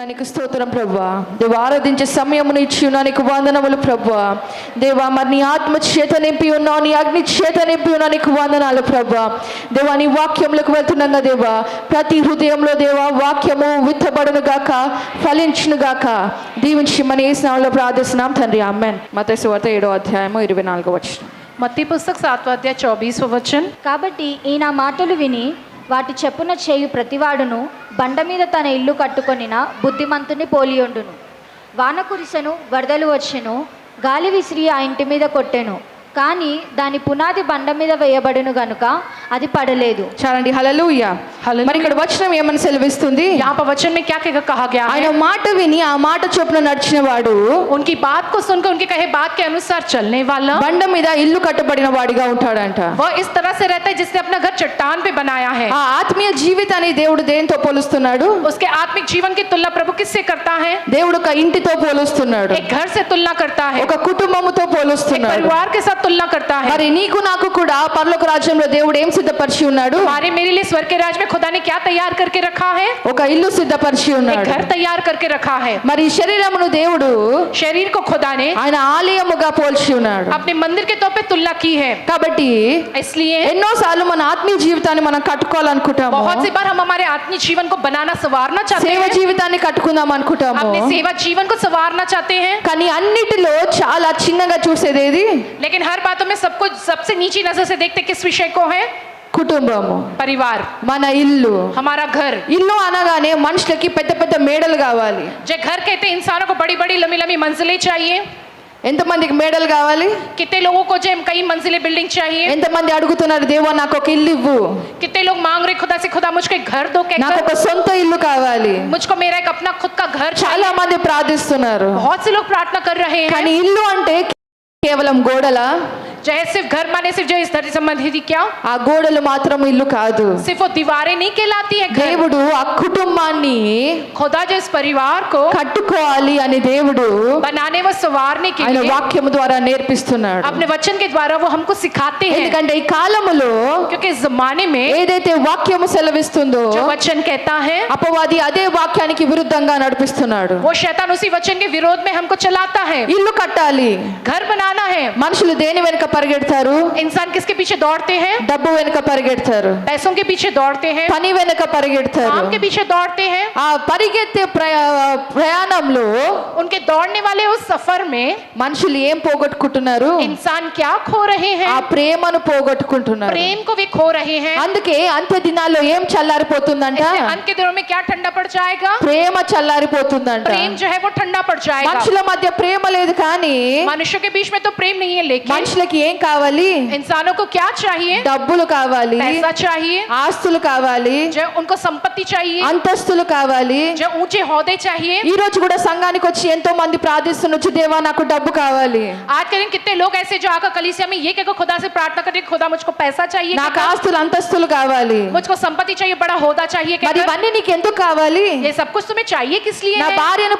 నీకు స్తోత్రం ప్రభువా. దేవా, ఆరాధించే సమయమును ఇచ్చి ఉన్నా నీకు వందనములు ప్రభువా. దేవా, మరి నీ ఆత్మ చేత నింపి ఉన్నావు, నీ అగ్ని చేత నింపి ఉన్నా నీకు వందనాలు ప్రభువా. దేవా, నీ వాక్యంలోకి వెళ్తున్నాగా దేవా, ప్రతి హృదయంలో దేవా వాక్యము విత్తబడును గాక, ఫలించును గాక. దీవించి మన యేసు నామములో ప్రార్థిస్తున్నాం తండ్రి, ఆమేన్. మత్తయి సువార్త 7వ అధ్యాయము 24వ వచనం. మత్తయి పుస్తక 7వ అధ్యాయం 24వ వచనం. కాబట్టి ఈయన మాటలు విని వాటి చెప్పున చేయు ప్రతివాడును బండ మీద తన ఇల్లు కట్టుకొనిన బుద్ధిమంతుని పోలియుండును. వాన కురిసెను, వరదలు వచ్చెను, గాలి విసిరి ఆ ఇంటి మీద కొట్టెను, కానీ దాని పునాది బండ మీద వేయబడును గనుక అది పడలేదు. చాలండి, హల్లెలూయా. మరి ఇక్కడ వచనం ఏమని సెలవిస్తుంది? यहाँ पर वचन में क्या कहा गया है? ఆయన మాట విని ఆ మాట చొప్పున నడిచిన వాడు, उनकी बात को सुनकर उनके कहे बात के अनुसार चलने वाला బండ మీద ఇల్లు కట్టబడిన వాడిగా ఉంటాడంట. वह इस तरह से रहता है जिसने अपना घर चट्टान पे बनाया है. ఆ ఆత్మీయ జీవితాన్ని దేవుడు దేనితో పోలుస్తున్నాడు? उसके आत्मिक जीवन की तुलना प्रभु किससे करता है? దేవుడు ఒక ఇంటితో పోలుస్తున్నాడు, एक घर से तुलना करता है, ఒక కుటుంబముతో एक పోలుస్తున్నాడు. परिवार के साथ तुलना करता है. మరి నీకు నాకు కూడా పరలోక రాజ్యంలో దేవుడు ఏం సిద్ధపరిచి ఉన్నాడు? हमारे मेरे लिए स्वर्ग के राज में खुदा ने क्या तैयार करके रखा है? ఒక ఇల్లు సిద్ధపరిచి एक ఉన్నాడు. घर तैयार करके रखा है. మరి ఈ శరీరమును దేవుడు शरीर को खुदा ने ఆయన ఆలయముగా పోల్చి ఉన్నాడు. अपने मंदिर के तौर पे तुलना की है. కాబట్టి इसलिए ఎన్నో సార్లు మన ఆత్మీయ జీవితాన్ని మనం కట్టుకోవాలనుకుంటాము, बहुत सी बार हम हमारे आत्मिक जीवन को बनाना संवारना चाहते సేవ हैं, జీవితాన్ని కట్టుకుందాం అనుకుంటాము. अपने सेवा जीवन को संवारना चाहते हैं, కానీ అన్నిటిలో చాలా చిన్నగా చూసేది ఏది? लेकिन हर बातों में सबको सबसे नीची नजर से देखते किस विषय को है? కుటుంబము, परिवार, మన ఇల్లు. हमारा घर. ఇల్లు అనగానే మనుషులకి పెద్ద పెద్ద మేడలు కావాలి. जो घर कहते हैं इंसानों को बड़ी बड़ी लंबी लंबी मंजिलें चाहिए. ఎంతమందికి మేడలు కావాలి? कितने लोगों को जो कई मंजिलें बिल्डिंग चाहिए? ఎంతమంది అడుగుతున్నారు, దేవా నాకు ఒక ఇల్లు ఇవ్వు, कितने लोग मांग रहे खुदा से, खुदा मुझको एक घर दो, నాకు कहकर ఒక సొంత ఇల్లు కావాలి. मुझको मेरा एक अपना खुद का घर चाहिए. చాలా మంది ప్రార్థిస్తున్నారు. बहुत से लोग प्रार्थना कर रहे हैं. కానీ ఇల్లు అంటే కేవలం గోడలా? चाहे सिर्फ घर माने सिर्फ जो इस धरती संबंधी थी क्या? ఆ గోడలు మాత్రం ఇల్లు కాదు. सिर्फ वो दीवारें नहीं कहलाती है घर. దేవుడు ఆ కుటుంబాన్ని खुदा जो इस परिवार को కట్టుకోవాలి అని దేవుడు बनाने व संवारने के ఆయన लिए వాక్యము ద్వారా నేర్పిస్తున్నాడు. अपने वचन के द्वारा वो हमको सिखाते हैं. ఎందుకంటే ఈ కాలములో क्योंकि इस जमाने में ఏదైతే వాక్యము సెలవిస్తుందో जो वचन कहता है, అపవాది అదే వాక్యానికి విరుద్ధంగా నడిపిస్తున్నాడు. वो शैतान उसी वचन के विरोध में हमको चलाता है. ఇల్లు కట్టాలి, घर बनाना है. మనుషులు దేని వెనుక పరిగెడతారు? इंसान किसके पीछे दौड़ते हैं? డబ్బు వెనుక పరిగెడతారు, पैसों के पीछे दौड़ते हैं, పని వెనుక పరిగెడతారు. काम के पीछे दौड़ते हैं. ఆ పరిగెత్తే ప్రయాణంలో उनके दौड़ने वाले उस सफर में మనుషులు ఏం పోగొట్టుకుంటున్నారు? इंसान क्या खो रहे ఆ हैं? ప్రేమను పోగొట్టుకుంటున్నారు. प्रेम को वे खो रहे हैं. అందుకే అంత్య దినాల్లో ఏం చల్లారిపోతుందంట? इसलिए अंत के दिनों में क्या ठंडा पड़ जाएगा? ప్రేమ చల్లారిపోతుందంట. प्रेम जो है वो ठंडा पड़ जाएगा. మనుషుల మధ్య ప్రేమ లేదు, కానీ मनुष्यों के बीच में तो प्रेम नहीं है, लेकिन మనుషులకి ఏం కావాలి? इंसानों को क्या चाहिए? డబ్బులు కావాలి, पैसा चाहिए, ఆస్తులు కావాలి, जो उनको संपत्ति चाहिए, అంతస్తులు కావాలి. जो ऊंचे ओहदे चाहिए. ఈ రోజు కూడా సంఘానికి వచ్చి ఎంతో మంది ప్రార్థిస్తున్నారు, దేవా నాకు డబ్బు కావాలి, आज के दिन कितने लोग ऐसे जो आकर कलीसिया में ये कहकर खुदा से प्रार्थना करते हैं, खुदा मुझको पैसा चाहिए, నాకు ఆస్తులు అంతస్తులు కావాలి. मुझको संपत्ति चाहिए, बड़ा होदा चाहिए, మరి कहकर ఇవన్నీ నీకు ఎందుకు కావాలి? ये सब कुछ तुम्हें चाहिए किस लिए నా है? భార్యను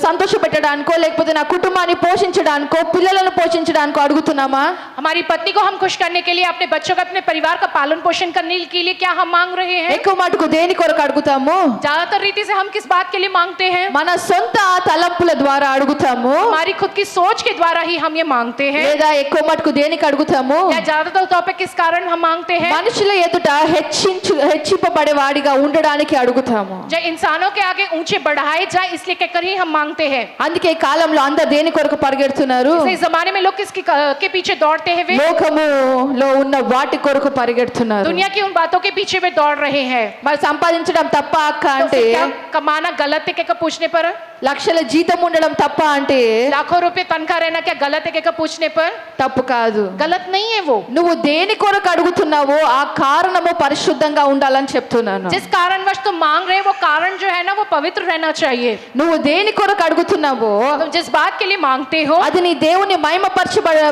సంతోష పెట్టడానికో, లేకపోతే నా కుటుంబాన్ని పోషించడానికో, పిల్లలను పోషించడానికో అడుగుతున్నామా? हमारी पत्नी को हम खुश करने के लिए, अपने बच्चों का, अपने परिवार का पालन पोषण करने के लिए क्या हम मांग रहे हैं? ఎక్కువ మటుకు దేని కొరకు అడుగుతాము? ज्यादातर रीति से हम किस बात के लिए मांगते हैं? మన సొంత తలంపుల ద్వారా అడుగుతాము, हमारी खुद की सोच के द्वारा ही हम ये मांगते हैं, లేదా ఎక్కువ మటుకు దేనికి అడుగుతాము? या ज्यादातर तौर पे किस कारण हम मांगते हैं? మనుషుల ఎదుట హెచ్చింపబడే వాడిగా ఉండడానికి అడుగుతాము. जो इंसानों के आगे ऊंचे बढ़ाए जाए इसलिए कहकर ही हम मांगते हैं. అందుకే ఈ కాలంలో అందరు దేని కొరకు పరిగెడుతున్నారు? इस जमाने में लोग किसकी के पीछे दौड़ते हैं? वे లోకములో ఉన్న వాటి కొరకు పరిగెడుతున్నారు. दुनिया की उन बातों के पीछे वे दौड़ रहे हैं. మరి సంపాదించడం తప్ప అక్క तो అంటే, फिर क्या कमाना गलत है कहकर पूछने पर, లక్షల జీతం ఉండడం తప్ప అంటే लाखों रुपए तनख्वाह रहना क्या गलत है कहकर पूछने पर? తప్పు కాదు. गलत नहीं है वो. నువ్వు దేని కొరకు అడుగుతున్నావో ఆ కారణము పరిశుద్ధంగా ఉండాలని చెప్తున్నాను. जिस कारणवश तुम मांग रहे वो कारण जो है ना वो पवित्र रहना चाहिए. నువ్వు దేని కొరకు అడుగుతున్నావో तुम जिस बात के लिए मांगते हो, అది నీ దేవుని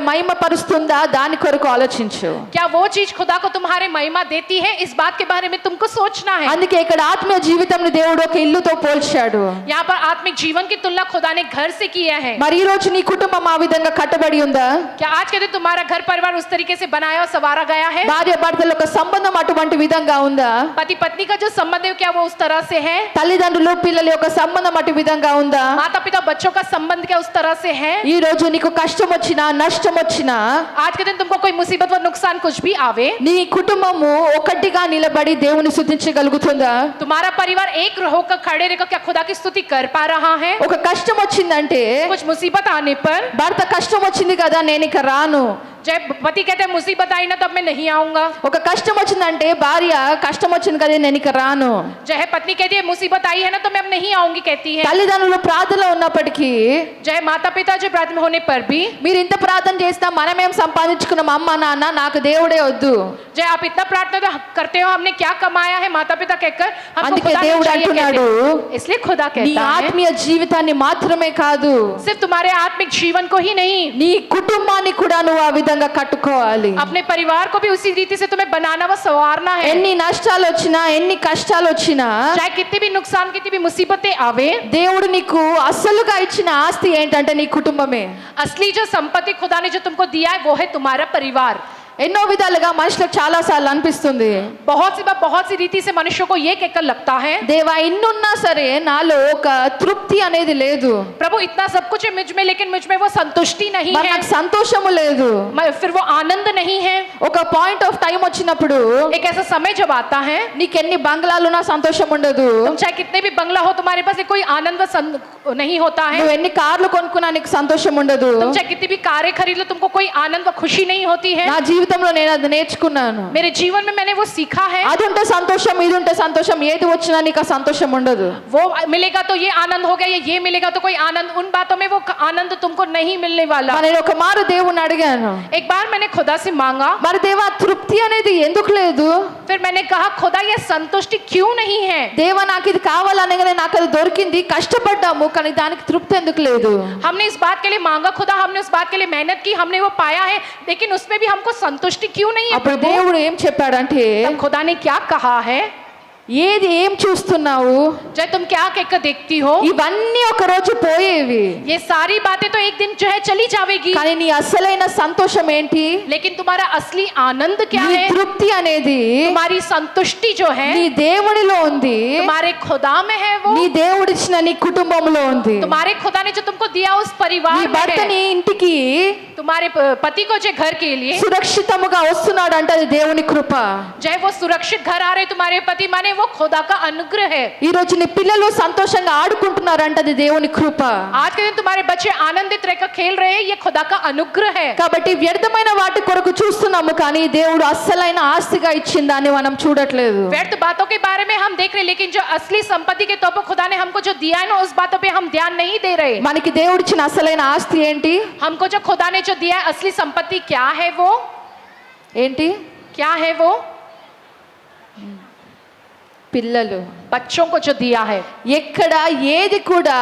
మహిమపరుస్తుందా? దాని కొరకు ఆలోచించు. क्या वो चीज खुदा को तुम्हारे महिमा देती है? इस बात के बारे में तुमको सोचना है. అందుకే ఇక్కడ ఆత్మీయ జీవితంని దేవుడు ఒక ఇల్లుతో పోల్చాడు. यहाँ पर आत्मिक जीवन की तुलना खुदा ने घर से किया है। మరి ఈ రోజు నీ కుటుంబం ఆ విధంగా కట్టబడి ఉందా? क्या आज के दिन तुम्हारा घर परिवार उस तरीके से बनाया और संवारा गया है? భార్య భర్తల యొక్క సంబంధం అటువంటి విధంగా ఉందా? पति पत्नी का जो संबंध है क्या वो उस तरह से है? తల్లిదండ్రులు పిల్లల యొక్క సంబంధం అటు విధంగా ఉందా? माता पिता बच्चों का संबंध क्या उस तरह से है? ఈ రోజు నీకు కష్టం వచ్చినా నష్టం వచ్చినా आज के दिन तुमको कोई मुसीबत व नुकसान कुछ भी आवे, నీ కుటుంబము ఒకటిగా నిలబడి దేవుని స్తుతించగలుగుతుందా? तुम्हारा परिवार एक होकर खड़े रहकर क्या खुदा की स्तुति कर पा रहा है? ఒక కష్టం వచ్చిందంటే कुछ मुसीबत आने पर భర్త కష్టం వచ్చింది కదా నేను ఇక రాను, जब पति कहते हैं मुसीबत आई ना तब मैं नहीं आऊंगा, ఒక కష్టం వచ్చిందంటే భార్య కష్టం వచ్చింది కదా నేను ఇక రాను. जय पत्नी कहती है मुसीबत आई है ना तो मैं अब नहीं आऊंगी कहती है। తల్లిదండ్రులు ప్రార్థనలో ఉన్నప్పటికీ जय माता पिता जो प्रार्थना होने पर भी, మీరు ఇంత ప్రార్థన చేసినా మనమేం సంపాదించుకున్నాం అమ్మ నాన్న నాకు దేవుడే వద్దు, जय आप इतना प्रार्थना तो करते हो हमने क्या कमाया है माता पिता कहकर हमको అందుకే खुदा नहीं దేవుడు चाहिए అంటున్నాడు कहते हैं। इसलिए खुदा నీ कहता है ఆత్మీయ జీవితాన్ని మాత్రమే కాదు सिर्फ तुम्हारे आत्मिक जीवन को ही नहीं, నీ కుటుంబాన్ని కూడా నువ్వు ఆ విధంగా కట్టుకోవాలి. अपने परिवार को भी उसी रीति से तुम्हें बनाना व संवारना है। ఎన్ని నష్టాలు వచ్చినా ఎన్ని కష్టాలు వచ్చినా चाहे कितनी भी नुकसान कितनी भी मुसीबतें आवे, దేవుడు నీకు అసలుగా ఇచ్చిన ఆస్తి ఏంటంటే నీ కుటుంబమే. असली जो संपत्ति खुदा ने जो तुमको दिया है वो है तुम्हारा परिवार। ఎన్నో విధాలుగా మనుషులకు చాలా సార్లు అనిపిస్తుంది बहुत सी रीति से मनुष्यों को ये कहकर लगता है దేవా ఇన్నున్నా సరే నాలో ఒక తృప్తి అనేది లేదు, प्रभु इतना सब कुछ है मुझ में लेकिन मुझ में वो संतुष्टि नहीं మరి है, నాకు సంతోషము లేదు. फिर वो आनंद नहीं है। ఒక పాయింట్ ఆఫ్ టైం వచ్చినప్పుడు एक ऐसा समय जब आता है నీకెన్ని బంగ్లాలున్నా సంతోషం ఉండదు, तुम चाहे कितने भी बंगला हो तुम्हारे पास कोई आनंद नहीं होता है, నువ్వు ఎన్ని కార్లు కొనుక్కున్నా నీకు సంతోషం ఉండదు. तुम चाहे कितनी भी कारें खरीद लो तुमको कोई आनंद व खुशी नहीं होती है। నా జీవితంలో నేను అది నేర్చుకున్నాను. मेरे जीवन में मैंने वो सीखा है, అది ఉంటే సంతోషం ఇది ఉంటే సంతోషం, ఏది వచ్చినా నీకు ఆ సంతోషం ఉండదు. वो मिलेगा तो ये आनंद हो गया ये मिलेगा तो कोई आनंद, उन बातों में वो आनंद तुमको नहीं मिलने वाला। నేను ఒక మారు దేవుని అడిగాను, एक बार मैंने खुदा से मांगा, మరి దేవా తృప్తి అనేది ఎందుకు లేదు? फिर मैंने कहा खुदा ये संतुष्टि क्यों नहीं है? దేవా నాకు ఇది కావాలనగానే నాకు అది దొరికింది, కష్టపడ్డాము కానీ దానికి తృప్తి ఎందుకు లేదు? हमने इस बात के लिए मांगा खुदा, हमने उस बात के लिए मेहनत की, हमने वो पाया है, लेकिन उसमें भी हमको संतुष्टि क्यों नहीं है? అప్పుడు దేవుడు ఏం చెప్పాడంటే तब खुदा ने क्या कहा है, ఏది ఏం చూస్తున్నావు, जब तुम क्या कहकर देखती हो, ఇవన్నీ ఒక రోజు పోయేవి, ये सारी बातें तो एक दिन जो है चली जाएगी, కానీ నీ అసలైన సంతోషం ఏంటి? लेकिन तुम्हारा असली आनंद क्या నీ है? తృప్తి అనేది तुम्हारी संतुष्टि जो है నీ దేవునిలో ఉంది, तुम्हारे खुदा में है, वो నీ దేవుడిచ్చిన నీ కుటుంబంలో ఉంది. तुम्हारे खुदा ने जो तुमको दिया उस నీ परिवार में భర్తని है। ఇంటికి तुम्हारे पति को जो घर के लिए సురక్షితముగా వస్తున్నాడు అంటే అది దేవుని కృప. चाहे वो सुरक्षित घर आ रहे तुम्हारे पति माने वो खुदा का अनुग्रह है। ఈ రోజు నీ పిల్లలు సంతోషంగా ఆడుకుంటున్నారు అంటే అది దేవుని కృప. आज के दिन तुम्हारे बच्चे आनंदित रहकर खेल रहे हैं, ये खुदा का अनुग्रह है। కాబట్టి వ్యర్థమైన వాటి కొరకు చూస్తున్నాము కానీ దేవుడు అస్సలైన ఆస్తిగా ఇచ్చిన దాన్ని మనం చూడట్లేదు. व्यर्थ बातों के बारे में हम देख रहे हैं, लेकिन जो असली संपत्ति के तौर पर खुदा ने हमको जो दिया है ना उस बातों पे हम ध्यान नहीं दे रहे। మనకి దేవుడిచ్చిన అసలైన ఆస్తి ఏంటి? हमको जो खुदा ने जो दिया है असली संपत्ति क्या है, वो ఏంటి? क्या है? वो పిల్లలు. बच्चों को जो दिया है, ఎక్కడ ఏది కూడా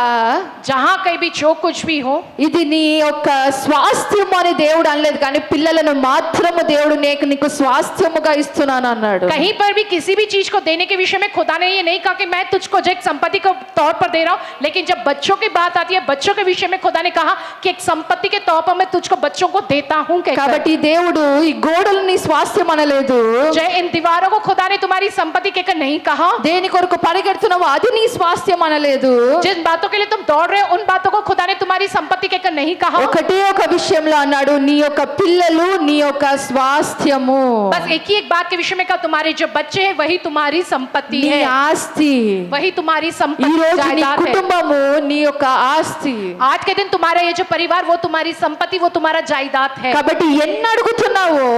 जहां कहीं भी जो कुछ भी हो, ఇది నీ యొక్క స్వాస్థ్యము అని దేవుడు అనలేదు కానీ పిల్లలను మాత్రము దేవుడు నీకు స్వాస్థ్యముగా ఇస్తున్నాను అన్నాడు. कहीं पर भी किसी भी चीज को देने के विषय में खुदा ने ये नहीं कहा कि मैं तुझको जो एक संपत्ति के तौर पर दे रहा हूं, लेकिन जब बच्चों की बात आती है बच्चों के विषय में खुदा ने कहा कि एक संपत्ति के तौर पर मैं तुझको बच्चों को देता हूं कहकर। కాబట్టి దేవుడు ఈ గోడలు నీ స్వాస్థ్యం అనలేదు, जय इन दीवारों को खुदा ने तुम्हारी संपत्ति कहकर नहीं कहा, దేని కొరకు పరిగెడుతున్నావో అది నీ స్వాస్థ్యం అనలేదు. जिन बातों के लिए तुम दौड़ रहे हो उन बातों को खुदा ने तुम्हारी संपत्ति कहकर नहीं कहा। ఒకటే ఒక విషయంలో అన్నాడు, నీ యొక్క పిల్లలు నీ యొక్క స్వాస్థ్యము, बस एक ही एक बात के विषय में कहा तुम्हारे जो बच्चे हैं वही तुम्हारी संपत्ति నీ है, ఆస్తి. वही तुम्हारी ఈ संपत्ति రోజు నీ जायदाद है। కుటుంబము నీ యొక్క ఆస్తి. आज के दिन तुम्हारा ये जो परिवार वो तुम्हारी संपत्ति वो तुम्हारा जायदाद है। కాబట్టి ఎన్ని అడుగుతున్నావో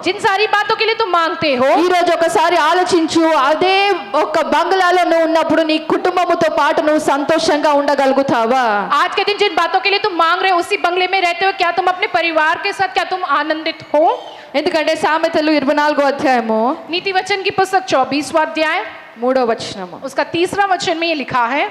जिन सारी बातों के लिए तुम मांगते हो, ఈ రోజు ఒకసారి ఆలోచించు, అదే ఒక బంగ్లాలో నువ్వు ఉన్నప్పుడు నీ కుటుంబముతో పాటు నువ్వు సంతోషంగా ఉండగలుగుతావా? आज के दिन जिन बातों के लिए तुम मांग रहे हो उसी बंगले में रहते हो, क्या तुम अपने परिवार के साथ क्या तुम आनंदित हो? ఎందుకంటే సామెతలు 24వ అధ్యాయము नीति वचन की पुस्तक 24वां अध्याय 3వ వచనము, उसका 3रा वचन में ये लिखा है,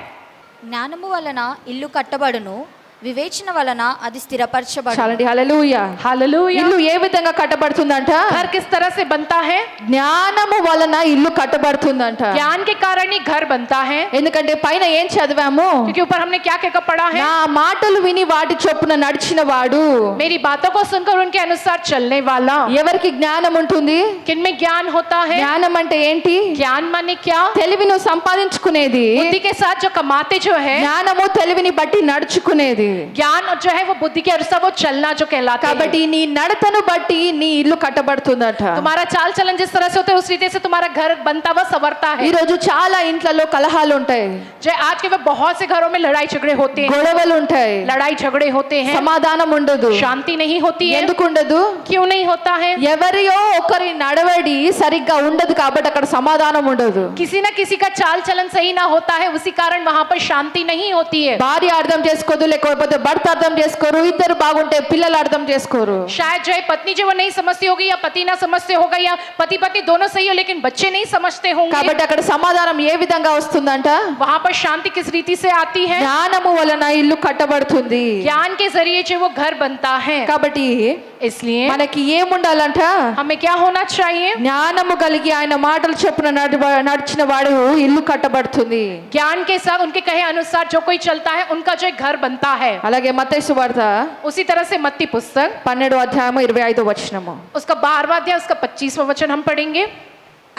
జ్ఞానము వలన ఇల్లు కట్టబడును, వివేచన వలన అది స్థిరపరచబడు. చాలండి, హల్లెలూయా. हालेलुया। ఇల్లు ఏ విధంగా కట్టబడుతుందంట? घर किस तरह से बनता है? జ్ఞానము వలన ఇల్లు కట్టబడుతుందంట. ज्ञान के कारण ही घर बनता है। ఎందుకంటే పైన ఏం చదివాము? क्योंकि ऊपर हमने क्या क्या पढ़ा है? నా మాటలు విని వాటి చొప్పున నడిచిన వాడు. मेरी बातों को सुनकर उनके अनुसार चलने वाला। ఎవరికి జ్ఞానం ఉంటుంది? किनमें ज्ञान होता है? జ్ఞానం అంటే ఏంటి? ज्ञान माने क्या? తెలివి నువ్వు సంపాదించుకునేది. बुद्धि के साथ जो कमाते जो है, జ్ఞానము తెలివిని బట్టి నడుచుకునేది. ज्ञान जो है वो बुद्धि के अनुसार वो चलना जो कहलाता है। కాబట్టి నీ నడతను బట్టి నీ ఇల్లు కట్టబడుతుందట. तुम्हारा चाल चलन जिस तरह से होता है उस रीति से तुम्हारा घर बनता हुआ संवरता है। ఈ రోజు చాలా ఇంట్లలో కలహాలు ఉంటాయి, जो आज के वक्त बहुत से घरों में लड़ाई झगड़े होते हैं, గొడవలు ఉంటాయి, लड़ाई झगड़े होते हैं, సమాధానం ఉండదు. शांति नहीं होती है। ఎందుకు ఉండదు? क्यों नहीं होता है? ఎవరియో ఒకరి నడవడి సరిగ్గా ఉండదు కాబట్టి అక్కడ సమాధానం ఉండదు. किसी न किसी का चाल चलन सही ना होता है, उसी कारण वहां पर शांति नहीं होती है। భార్య అర్థం చేసుకోదు, లేకపోతే భర్త అర్థం చేసుకోరు, ఇద్దరు బాగుంటే పిల్లలు అర్థం చేసుకోరు. शायद जो है पत्नी जो वो नहीं समझती होगी या पति ना समझते होगा, या पति पत्नी दोनों सही हो लेकिन बच्चे नहीं समझते होंगे। కాబట్టి అక్కడ సమాధానం ఏ విధంగా వస్తుందంట? वहां पर शांति किस रीति से आती है? జ్ఞానము వలన ఇల్లు కట్టబడుతుంది. ज्ञान के जरिए जो वो घर बनता है। కాబట్టి इसलिए మనకి ఏముండాలంట? हमें क्या होना चाहिए? జ్ఞానము కలిగి ఆయన మాటలు చొప్పున నడిచిన వాడు ఇల్లు కట్టబడుతుంది. ज्ञान के साथ उनके कहे अनुसार जो कोई चलता है उनका जो घर बनता है। అలాగే మత్తయి సువార్త उसी तरह से मत्ती पुस्तक 12వ అధ్యాయము 25వ వచనము. उसका 12वां अध्याय उसका 25वां वचन हम पढ़ेंगे।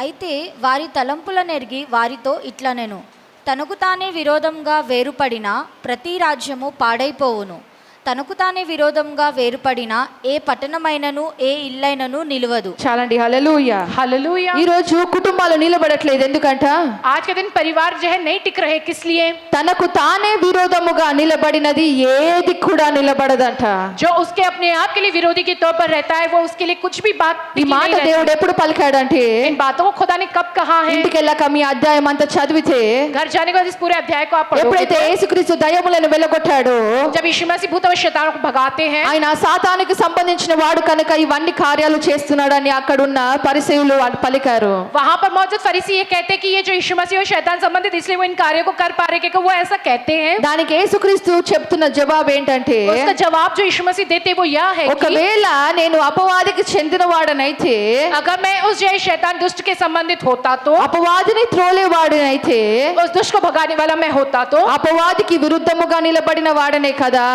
అయితే వారి తలంపులనెరిగి వారితో ఇట్లనెను, తనకు తానే విరోధంగా వేరుపడిన ప్రతి రాజ్యము పాడైపోవును, తనకు తానే విరోధంగా వేరుపడిన ఏ పట్టణమైనను ఏ ఇల్లైనను నిలవదు. చాలండి, హల్లెలూయా. हालेलुया। ఈ రోజు కుటుంబాలు నిలబడట్లేదు. ఎందుకంట? आज के दिन परिवार जो है नहीं टिक रहे, किस लिए? తనకు తానే విరోధముగా నిలబడినది ఏది కూడా నిలబడదంట. जो उसके अपने आप के लिए विरोधी के तौर पर रहता है, वो उसके लिए कुछ भी बात ఈ टिकी మాట नहीं रहती। దేవుడు ఎప్పుడు పలికాడంటే, इन बातों को खुदा ने कब कहा है? ఇంటికి వెళ్ళాక మీ అధ్యాయం అంతా చదివితే, घर जाने के बाद इस पूरे अध्याय को आप पढ़ोगे ఎప్పుడైతే तो యేసుక్రీస్తు దయ్యములను వెళ్ళగొట్టాడో, जब यीशु मसीह भूत और शैतानों को भगाते हैं, ఆయన సాతానికి సంబంధించిన వాడు కనుక ఇవన్నీ కార్యాలు చేస్తున్నాడని అక్కడున్న పరిసయ్యులు పలికారు. वहां पर मौजूद फरीसी ये कहते हैं कि ये जो यीशु मसीह और शैतान संबंधित इसलिए वो इन कार्यों को कर पा रहे क्योंकि वो ऐसा कहते हैं। దానికి యేసుక్రీస్తు చెప్తున్న జవాబు ఏంటంటే, उसका जवाब जो यीशु मसीह देते वो यह है कि ఒకవేళ నేను అపవాదికి చెందినవాడనైతే, अगर मैं उस जय शैतान दुष्ट के संबंधित होता तो, అపవాదిని త్రోలేవాడినైతే, उस दुष्ट को भगाने वाला मैं होता तो, అపవాదికి విరుద్ధముగా నిలబడిన వాడనే కదా.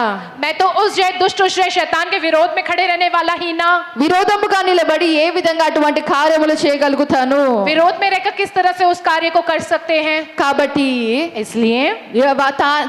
मैं तो उस जय दुष्ट उस जय शैतान के विरोध में खड़े रहने वाला ही ना। విరోధముగా నిలబడి ఏ విధంగా అటువంటి కార్యములు చేయగలుగుతాను? विरोध में रहकर किस तरह से उस कार्य को कर सकते हैं? కాబట్టి इसलिए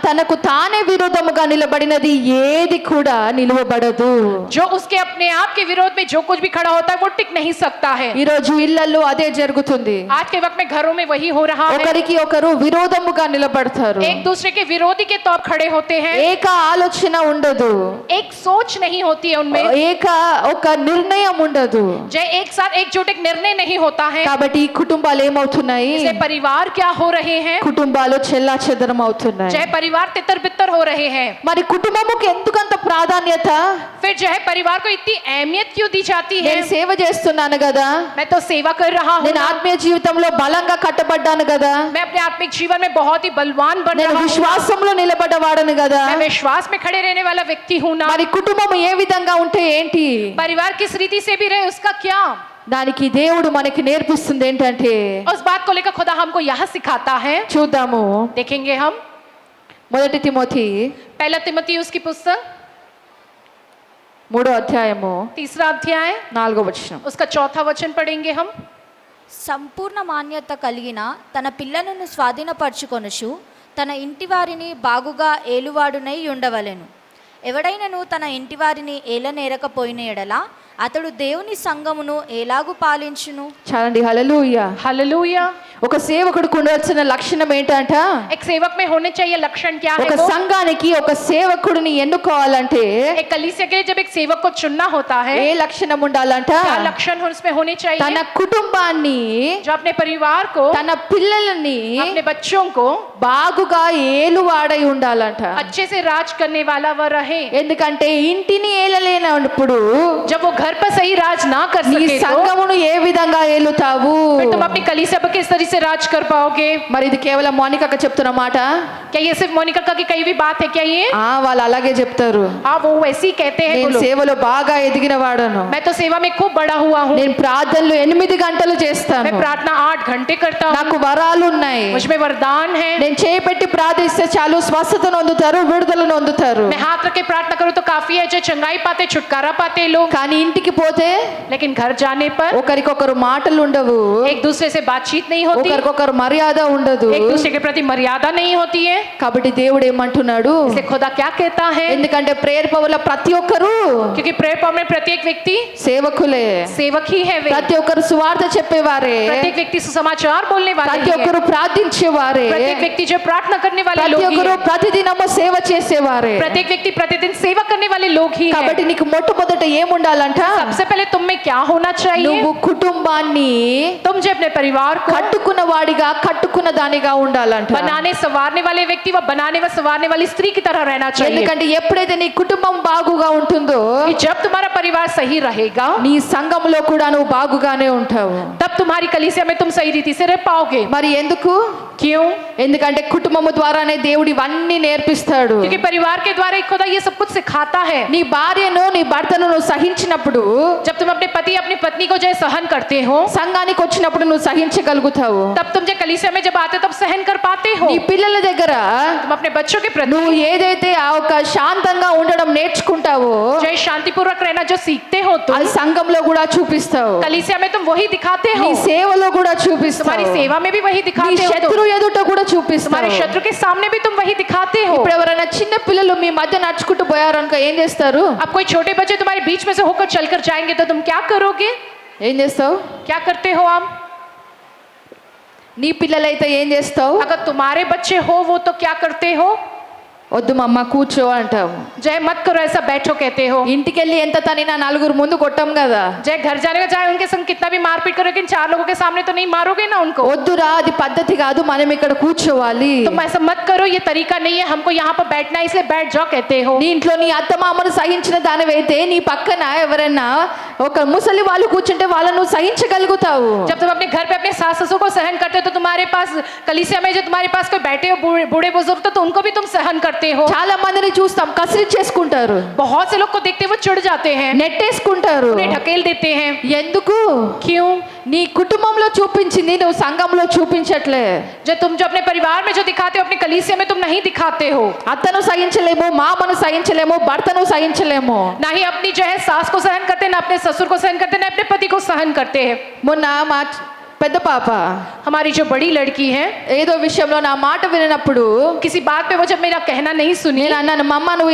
తనకు తానే విరోధముగా నిలబడినది ఏది కూడా నిలువబడదు. जो उसके अपने आप के विरोध में जो कुछ भी खड़ा होता है वो टिक नहीं सकता है। ఈ రోజు ఇళ్లలో అదే జరుగుతుంది. आज के वक्त में घरों में वही हो रहा है। ఒకరికి ఒకరు విరోధముగా నిలబడతారు. एक दूसरे के विरोधी के तौर खड़े होते हैं। ఏక ఆలోచన ఉండదు, एक सोच नहीं होती है उनमें, ఒక నిర్ణయం ఉండదు. जय एक साथ एकजुट एक निर्णय नहीं होता है। కాబట్టి ఈ కుటుంబాలు ఏమవుతున్నాయి? जय परिवार क्या हो रहे हैं? కుటుంబాలు చెల్లాచెదరం అవుతున్నాయి. जय परिवार तितर बितर हो रहे हैं। మరి కుటుంబముకి ఎందుకంత ప్రాధాన్యత? फिर जो है परिवार को इतनी अहमियत क्यों दी जाती है? నేను సేవ చేస్తున్నాను కదా, मैं तो सेवा कर रहा हूँ, నేను ఆత్మీయ జీవితంలో బలంగా కట్టబడ్డాను కదా, मैं अपने आत्मिक जीवन में बहुत ही बलवान बन నేను रहा हूँ, విశ్వాసంలో నిలబడ్డవాడను కదా. मैं विश्वास में खड़े रहने वाला व्यक्ति हूँ ना। మరి కుటుంబం ఏ విధంగా ఉంటే ఏంటి? परिवार किस रीति से भी रहे उसका क्या? దానికి దేవుడు మనకి నేర్పిస్తుంది ఏంటంటే, उस बात को लेकर खुदा हमको यह सिखाता है। చూద్దాము. देखेंगे हम మొదటి తిమోతి पहला तिमोथी उसकी पुस्तक 3వ అధ్యాయము 3रा अध्याय 4వ వచనం. उसका 4था वचन पढ़ेंगे हम। సంపూర్ణ మాన్యత కలిగిన తన పిల్లలను స్వాధీనపరచుకొనుచు తన ఇంటివారిని బాగుగా ఏలువాడునై ఉండవలెను. ఎవడైనను తన ఇంటివారిని ఏలనేరకపోయిన ఎడల అతడు దేవుని సంఘమును ఎలాగు పాలించును? చాలండి, హల్లెలూయా. हालेलुया। ఒక సేవకుడికి ఉండాల్సిన లక్షణం ఏంటంట? एक सेवक में होने चाहिए लक्षण क्या है ఒక वो? సంఘానికి ఒక సేవకుడిని ఎన్నుకోవాలంటే एक कलीसिया के लिए जब एक सेवक को चुनना होता है, ఏ లక్షణం ఉండాలంట? क्या लक्षण उसमें होने తన चाहिए? కుటుంబాన్ని, जो अपने परिवार को, తన పిల్లల్ని अपने बच्चों को బాగుగా ఏలువాడై ఉండాలంట. अच्छे से राज करने वाला वह रहे। ఎందుకంటే ఇంటిని ఏలలేనప్పుడు जब वो घर पर सही राज ना कर నీ सके तो సంఘమును ఏ విధంగా ఏలుతావు? फिर तुम अपनी कलीसिया पर किस तरह से राज कर पाओगे? మరి ఇది కేవలం మోనికక్క చెప్తున్న మాట? क्या ये सिर्फ मोनिका का की कही हुई बात है क्या ये? వాళ్ళు అలాగే చెప్తారు. हाँ, वो वैसे ही कहते हैं वो నేను लोग। సేవలో బాగా ఎదిగిన వాడను, मैं तो सेवा में खूब बड़ा हुआ हूँ, నేను ప్రార్థనలు 8 గంటలు मैं చేస్తాను, प्रार्थना 8 घंटे करता हूँ, నాకు వరాలు ఉన్నాయి, मुझ में वरदान है, నేను చేపెట్టి ప్రార్థిస్తే చాలు స్వస్థతను పొందుతారు, విడుదలను పొందుతారు. मैं हाथ रख के प्रार्थना करूँ तो काफी है, जो चंगाई पाते छुटकारा पाते लोग। కానీ ఇంటికి పోతే लेकिन घर जाने पर ఒకరికొకరు మాటలు ఉండవు, एक दूसरे से बातचीत नहीं होती, ఒకరికొకరు మర్యాద ఉండదు. एक दूसरे के प्रति मर्यादा नहीं होती है। కాబట్టి దేవుడు ఏమంటున్నాడు? इसलिए खुदा क्या कहता है? ఎందుకంటే ప్రేయర్ పవర్ల ప్రతి ఒక్కరు क्योंकि प्रेयर पावर में प्रत्येक व्यक्ति సేవకులే, सेवक ही है, वे ప్రతి ఒక్కరు సువార్త చెప్పేవారే, प्रत्येक व्यक्ति सुसमाचार बोलने वाले ప్రతి ही ఒక్కరు है, ప్రార్థించేవారే, प्रत्येक व्यक्ति जो प्रार्थना करने वाले ప్రతి लोग ही ఒక్కరు है, ప్రతిదినము సేవ చేసేవారే. प्रत्येक व्यक्ति प्रतिदिन सेवा करने वाले लोग ही है। కాబట్టి నీకు మొట్టమొదట ఏముండాలంట? सबसे पहले तुम में क्या होना चाहिए? నువ్వు కుటుంబాన్ని तुम जो अपने परिवार को కట్టుకున్న వాడిగా కట్టుకున్న దానిగా ఉండాలంట. बनाने संवारने वाले व्यक्ति व बनाने व संवारने वाली स्त्री की तरह रहना चाहिए। ఎందుకంటే ఎప్పుడైతే నీ కుటుంబం బాగుగా ఉంటుందో कि जब तुम्हारा परिवार सही रहेगा, నీ సంఘంలో కూడా నువ్వు బాగుగానే ఉంటావు. तब तुम्हारी कलीसिया में तुम सही रीति से रह पाओगे। మరి ఎందుకు? क्यों? ఎందుకంటే కుటుంబము ద్వారానే దేవుడు ఇవన్నీ నేర్పిస్తాడు. क्योंकि परिवार के द्वारा एक खुदा ये सब कुछ सिखाता है। నీ భార్యను నీ భర్తను నువ్వు సహించినప్పుడు, जब तुम अपने पति अपनी पत्नी को जो सहन करते हो, సంఘానికి వచ్చినప్పుడు నువ్వు సహించగలుగుతావు. तब तुम जो कलीसिया में जब आते हो तब सहन कर पाते हो। నీ పిల్లల దగ్గర तुम अपने बच्चों के प्रति నువ్వు ఏదైతే ఆ ఒక శాంతంగా ఉండడం నేర్చుకుంటావో जो शांतिपूर्वक रहना जो सीखते हो तुम, అది సంఘంలో కూడా చూపిస్తావు, कलीसिया में तुम वही दिखाते నీ हो, సేవలో కూడా तुम्हारी చూపిస్తావు, सेवा में भी वही నీ दिखाते हो, శత్రు ఎదుట కూడా చూపిస్తావు. तुम्हारे शत्रु के सामने भी तुम वही दिखाते हो। ఇప్పుడు ఎవరైనా చిన్న పిల్లలు మీ మధ్య నడుచుకుంటూ పోయారనుకో ఏం చేస్తారు? अब कोई छोटे बच्चे तुम्हारे बीच में से होकर चलकर जाएंगे तो तुम क्या करोगे? ఏం చేస్తావు? क्या करते हो आप? నీ పిల్లలైతే ఏం చేస్తావు? अगर तुम्हारे बच्चे हो वो तो क्या करते हो? వద్దు మమ్మ కూర్చో అంటావు. जय मत करो ऐसा बैठो कहते हो। ఇంటికి వెళ్ళి ఎంత తనినా నలుగురు ముందు కొట్టాం కదా. जय घर जाने का चाहे उनके संग कितना भी मारपीट करो, लेकिन 4 लोगों के सामने तो नहीं मारोगे ना उनको। వద్దురా అది పద్ధతి కాదు, మనం ఇక్కడ కూర్చోవాలి. तुम ऐसा मत करो, ये तरीका नहीं है, हमको यहाँ पर बैठना है इसलिए बैठ जाओ कहते हो। నీ ఇంట్లో నీ అత్త మామను సహించిన దానివైతే నీ పక్కన ఎవరైనా ఒక ముసలి వాళ్ళు కూర్చుంటే వాళ్ళను నువ్వు సహించగలుగుతావు. जब तुम अपने घर पे अपने सास ससुर को सहन करते हो तो तुम्हारे पास कलीसिया में जो तुम्हारे पास कोई बैठे हो बूढ़े बुजुर्ग तो उनको भी तुम सहन करते हो। చాలా మందిని చూస్తాం కసిరిచ్చేసుకుంటారు, बहुत से लोग को देखते वो चिढ़ जाते हैं, నెట్టేసుకుంటారు. उन्हें ढकेल देते हैं। ఎందుకు? क्यों? నీ కుటుంబంలో చూపించింది నువ్వు సంఘంలో చూపించట్లే. जो तुम जो अपने परिवार में जो दिखाते हो अपने कलीसिया में तुम नहीं दिखाते हो। అత్తను సహించలేము, మామను సహించలేము, భర్తను సహించలేము. ना ही अपनी जो है सास को सहन करते, ना अपने ससुर को सहन करते, ना अपने पति को सहन करते हैं। మొన్న మా పెద్ద పాప हमारी जो बड़ी लड़की है, ఏదో విషయంలో నా మాట వినప్పుడు किसी बात पे वो जब मेरा कहना नहीं सुनी, నేను అన్నాను, మమ్మ నువ్వు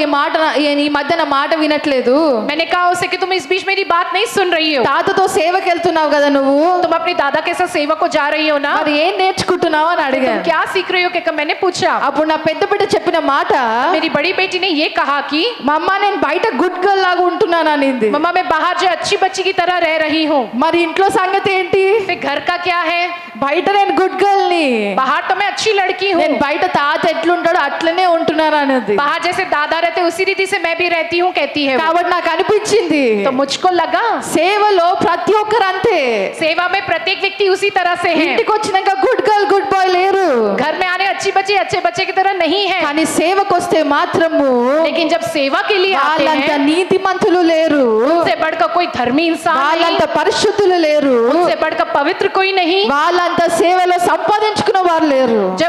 ఈ మధ్య నా మాట వినట్లేదు, मैंने कहा उसे कि तुम इस बीच मेरी बात नहीं सुन रही हो, తాతతో సేవకి వెళ్తున్నావు కదా నువ్వు, तुम अपने दादा के साथ सेवा को जा रही हो ना, మరి ఏం నేర్చుకుంటున్నావు అని तुम అడిగాను. क्या सीख रही हो कहकर मैंने पूछा। అప్పుడు నా పెద్ద బిడ్డ చెప్పిన మాట, मेरी बड़ी बेटी ने ये कहा कि మమ్మ నేను బయట గుడ్ గర్ల్ లాగా ఉంటున్నాను అనింది. मम्मा मैं बाहर जो अच्छी बच्ची की तरह रह रही हूँ। మరి ఇంట్లో సంగతి ఏంటి? फिर घर का क्या है? బయట నేను గుడ్ గర్ల్ ని, बाहर तो मैं अच्छी लड़की हूँ, నేను బయట తాత ఎట్లుంటాడో అట్లనే ఉంటున్నాను అన్నది. बाहर जैसे दादा रहते उसी रीति से मैं भी रहती हूँ कहती है वो। కాబట్టి నాకు అనిపించింది तो मुझको लगा సేవలో ప్రతి ఒక్కరు అంతే. सेवा में प्रत्येक व्यक्ति उसी तरह से है। ఇంటికి వచ్చినాక గుడ్ గర్ల్ గుడ్ బాయ్ లేరు, घर में आने अच्छी बच्ची अच्छे बच्चे की तरह नहीं है, కానీ సేవకు వస్తే మాత్రము लेकिन जब सेवा के लिए आते వాళ్ళంత हैं నీతిమంతులు లేరు, उनसे बढ़कर कोई धर्मी इंसान नहीं, వాళ్ళంత పరిశుద్ధులు లేరు, उनसे बढ़कर पवित्र कोई नहीं, వాళ్ళంత సేవలో సంపాదించుకున్న వారు లేరు. जो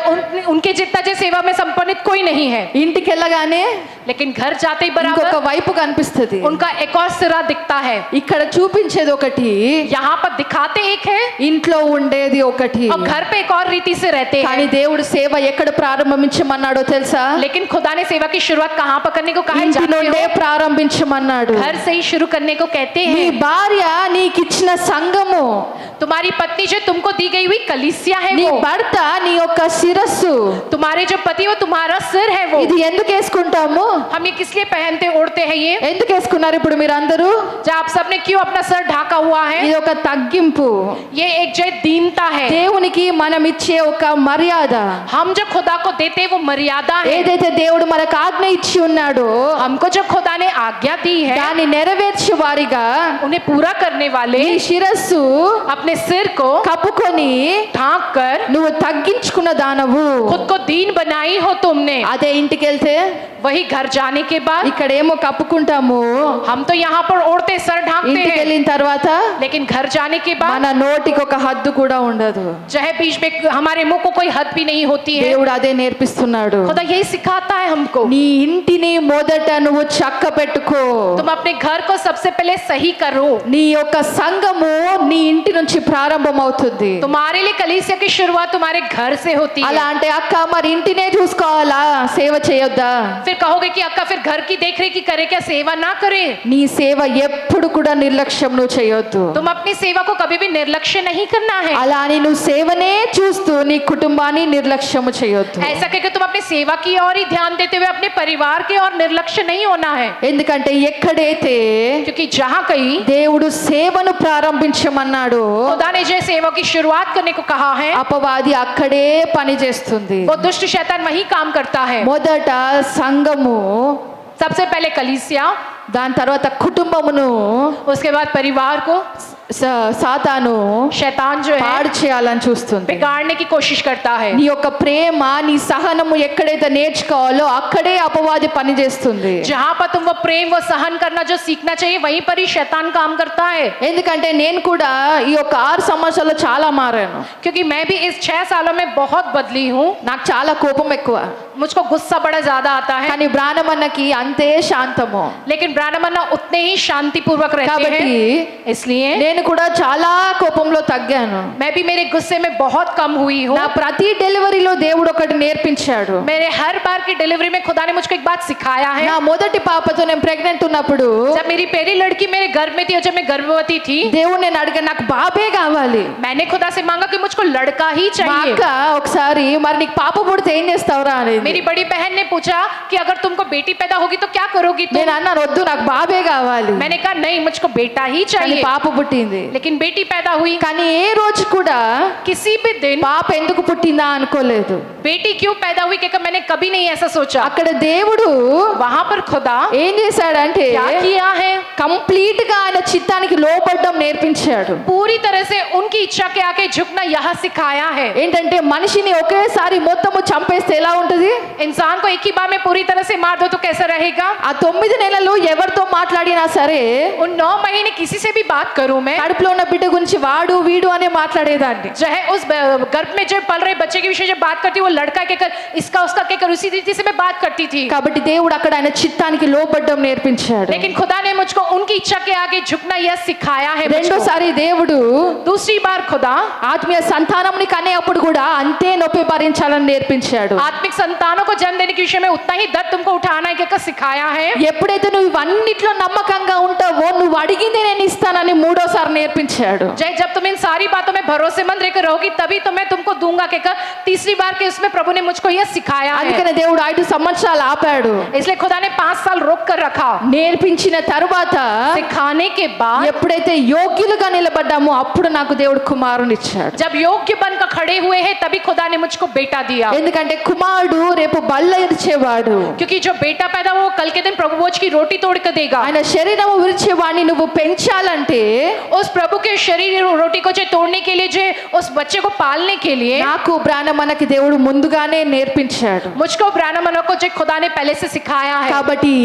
उनके जितना जो सेवा में संपन्नित कोई नहीं है। ఇంటికి వెళ్ళగానే लेकिन घर जाते ही ఇంకొక बराबर వైపు కనిపిస్తుంది. उनका एक और सिरा दिखता है। ఇక్కడ చూపించేది ఒకటి, यहाँ पर दिखाते एक है ఇంట్లో ఉండేది ఒకటి. और घर पे एक और रीति से रहते కానీ हैं। దేవుడు సేవ ఎక్కడ ప్రారంభించమన్నాడో తెలుసా? लेकिन खुदा ने सेवा की शुरुआत कहाँ पर करने को कहा है ఇంటి जानते నుండే हो? ప్రారంభించమన్నాడు. घर से ही शुरू करने को कहते నీ हैं। భార్య నీకిచ్చిన సంఘము, तुम्हारी पत्नी जो तुमको दी गई हुई कलीसिया है నీ वो, భర్త నీ యొక్క శిరస్సు. तुम्हारे जो पति वो तुम्हारा सिर है वो। ఇది ఎందుకు వేసుకుంటాము? हम ये किस लिए पहनते ओढ़ते हैं ये? ఎందుకు వేసుకున్నారు ఇప్పుడు మీరందరూ? जो आप सबने क्यों अपना सर ढाका हुआ है? ఇది ఒక తగ్గింపు, ये एक जो दीनता है। దేవునికి మనం ఇచ్చే ఒక మర్యాద. हम जो खुदा को देते हैं वो मर्यादा है। ఏదైతే దేవుడు మనకు ఆజ్ఞ ఇచ్చి ఉన్నాడో हमको जो खुदा ने आज्ञा दी है దాన్ని నెరవేర్చే వారిగా उन्हें पूरा करने वाले నీ శిరస్సు अपने सिर को కప్పుకొని ढांक कर నువ్వు తగ్గించుకున్న దానవు. खुद को दीन बनाई हो तुमने। అదే ఇంటికి వెళ్తే वही घर जाने के बाद ఇక్కడేమో కప్పుకుంటాము, हम तो यहाँ पर ओढ़ते सर ढांकते ఇంటికి हैं, వెళ్ళిన తర్వాత लेकिन घर जाने के बाद మన నోటికి ఒక హద్దు కూడా ఉండదు. चाहे बीच में हमारे मुंह को कोई हद भी नहीं होती है। దేవుడు అదే నేర్పిస్తున్నాడు. खुदा यही सिखाता है हमको। నీ ఇంటిని మొదట నువ్వు చక్క పెట్టుకో. तुम अपने घर को सबसे पहले सही करो। నీ యొక్క సంఘము నీ ఇంటి నుంచి ప్రారంభమవుతుంది. तुम्हारे लिए कलीसिया की शुरुआत तुम्हारे घर से होती అలా है। అంటే అక్క మరి ఇంటినే చూసుకోవాలా, సేవ చేయొద్దా? फिर कहोगे कि अक्का फिर घर की देख रेख की करे, क्या सेवा ना करे? నీ సేవ ఎప్పుడు కూడా నిర్లక్ష్యం నువ్వు చేయొద్దు. तुम अपनी सेवा को कभी भी निर्लक्ष्य नहीं करना है। అలా అని నువ్వు సేవనే చూస్తూ నీ కుటుంబాన్ని నిర్లక్ష్యము చేయొద్దు. ऐसा करके तुम अपनी सेवा की ओर ही ध्यान देते हुए अपने परिवार की ओर निर्लक्ष्य नहीं होना है। ఎందుకంటే ఎక్కడైతే क्योंकि जहाँ कहीं దేవుడు సేవను ప్రారంభించమన్నాడు, खुदा ने जो सेवा की शुरुआत करने को कहा है, అపవాది అక్కడే పని చేస్తుంది. वो दुष्ट शैतान वही काम करता है। మొదట సంఘము, सबसे पहले कलीसिया, దాని తర్వాత కుటుంబమును उसके बाद परिवार को సాతాను शैतान जो है పాడు చేయాలని చూస్తుంది. बिगाड़ने की कोशिश करता है। నీ యొక్క ప్రేమ, నీ సహనము ఎక్కడైతే నేర్చుకోవాలో అక్కడే అపవాది పని చేస్తుంది. जहाँ पर तुम वो प्रेम, वो सहन करना जो सीखना चाहिए, वहीं पर ही शैतान काम करता है। ఎందుకంటే నేను కూడా ఈ యొక్క 6 సంవత్సరాల్లో చాలా మారాను. क्योंकि मैं भी इस 6 सालों में बहुत बदली हूँ। నాకు చాలా కోపం ఎక్కువ, मुझको गुस्सा बड़ा ज्यादा आता है, కానీ బ్రాహ్మణకి అంతే శాంతము. लेकिन ब्राह्मण उतने ही शांति पूर्वक रहते కాబట్టి हैं। इसलिए నేను కూడా చాలా కోపంలో తగ్గాను. मैं भी मेरे गुस्से में बहुत कम हुई हूँ। నా ప్రతి డెలివరీలో దేవుడు ఒకటి నేర్పించాడు. मेरे हर बार की डिलीवरी में खुदा ने मुझको एक बात सिखाया है। నా మొదటి పాపతో నేను ప్రెగ్నెంట్ ఉన్నప్పుడు जब मेरी पहली लड़की मेरे गर्भ में थी और जब मैं गर्भवती थी, దేవుడు నేను అడిగాను, నాకు బాబే కావాలి. मैंने खुदा से मांगा कि मुझको लड़का ही మా चाहिए। అక్క ఒకసారి మరి నీకు పాప పుడితే ఏం చేస్తావురా అనేది. मेरी बड़ी बहन ने पूछा कि अगर तुमको बेटी पैदा होगी तो क्या करोगी तुम? నేను అన్నాను, వద్దు నాకు బాబే కావాలి. मैंने कहा नहीं, मुझको बेटा ही కానీ चाहिए। పాప పుట్టింది. लेकिन बेटी पैदा हुई। కానీ ఏ రోజు కూడా किसी भी दिन పాప ఎందుకు పుట్టిందా అనుకోలేదు. बेटी क्यों पैदा हुई कहकर मैंने कभी नहीं ऐसा सोचा। అక్కడ దేవుడు वहां पर खुदा ఏం చేశాడంటే क्या किया है? కంప్లీట్ గా ఆయన చిత్తానికి లోబడ్డం నేర్పించాడు. पूरी तरह से उनकी इच्छा के आगे झुकना यह सिखाया है। ఏంటంటే మనిషిని ఒకేసారి మొత్తము చంపేస్తే ఎలా ఉంటది? इंसान को एक ही बार में पूरी तरह से मार दो तो कैसा रहेगा? ఆ 9 నెలలు ఎవరితో మాట్లాడినా సరే उन 9 महीने किसी से भी बात करूं मैं, కడుపులో ఉన్న బిడ్డ గురించి వాడు వీడు అనే మాట్లాడేదాన్ని. चाहे उस गर्भ में जो पल रहे बच्चे के विषय जब बात करती वो लड़का कहकर इसका उसका कहकर उसी रीति से मैं बात करती थी। కాబట్టి దేవుడు అక్కడ ఆయన చిత్తానికి లోబడ్డం నేర్పించాడు. लेकिन खुदा ने मुझको उनकी इच्छा के आगे झुकना यह सिखाया है। मुझको రెండోసారి దేవుడు दूसरी बार खुदा ఆత్మీయ సంతానంని కనేటప్పుడు కూడా అంతే నొప్పి భరించాలని నేర్పించాడు. आत्मिक संतानों को जन्म देने के विषय में उतना ही दर्द तुमको उठाना है कहकर सिखाया है। ఎప్పుడైతే నువ్వు ఇవన్నిట్లో నమ్మకంగా ఉంటావో నువ్వు అడిగింది నేను ఇస్తానని మూడోసారి నేర్పించాడు. जब तुम इन सारी बातों में भरोसेमंद रहकर रहोगी तभी तो मैं तुमको दूंगा कहकर तीसरी बार के उसमें प्रभु ने मुझको यह सिखाया है। అందుకనే దేవుడు 5 సంవత్సరాలు ఆపాడు. इसलिए खुदा ने 5 साल रोक कर रखा। నేర్పించిన తరువాత सिखाने के बाद ఎప్పుడైతే యోగ్యులుగా నిలబడ్డామో అప్పుడు నాకు దేవుడు కుమారుని ఇచ్చాడు. जब योग्य बनकर खड़े हुए हैं तभी खुदा ने मुझको बेटा दिया। ఎందుకంటే కుమారుడు రేపు బల్ల ఇచ్చేవాడు. क्योंकि जो बेटा पैदा वो कल के दिन प्रभु भोज की रोटी तोड़ कर देगा। ఆయన శరీరము విరిచేవాడిని నువ్వు పెంచాలంటే उस प्रभु के शरीर रोटी को जो तोड़ने के लिए जो उस बच्चे को पालने के लिए నాకు బ్రాహ్మణకి దేవుడు ముందుగానే నేర్పించాడు. मुझको ब्राह्मणों को जो खुदा ने पहले से सिखाया है। కాబట్టి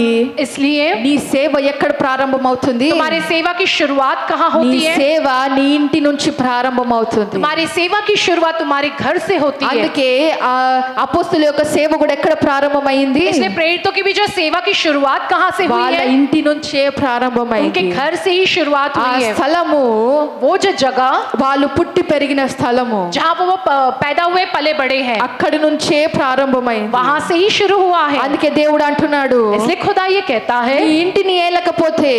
इसलिए నీ సేవ ఎక్కడ ప్రారంభమవుతుంది? तुम्हारी सेवा की शुरुआत कहाँ నీ होती है? సేవ నీ ఇంటి నుంచి ప్రారంభమవుతుంది. तुम्हारी सेवा की शुरुआत तुम्हारे घर से होती है। అందుకే ఆ అపోస్తలుల యొక్క సేవ కూడా ఎక్కడ ప్రారంభమైంది? इसलिए प्रेरितों की भी जो सेवा की शुरुआत कहाँ से हुई వాళ్ళ है? ఇంటి నుంచే ప్రారంభమైంది. उनके घर से ही शुरुआत ఆ हुई है। స్థలము वो जो जगह వాళ్ళు పుట్టి పెరిగిన స్థలము जहाँ वो पैदा हुए पले बड़े हैं, అక్కడి నుంచే ప్రారంభమైంది. वहां से ही शुरू हुआ है। అందుకే దేవుడు అంటున్నాడు, इसलिए खुदा ये कहता है నీ ఇంటిని ఏలకపోతే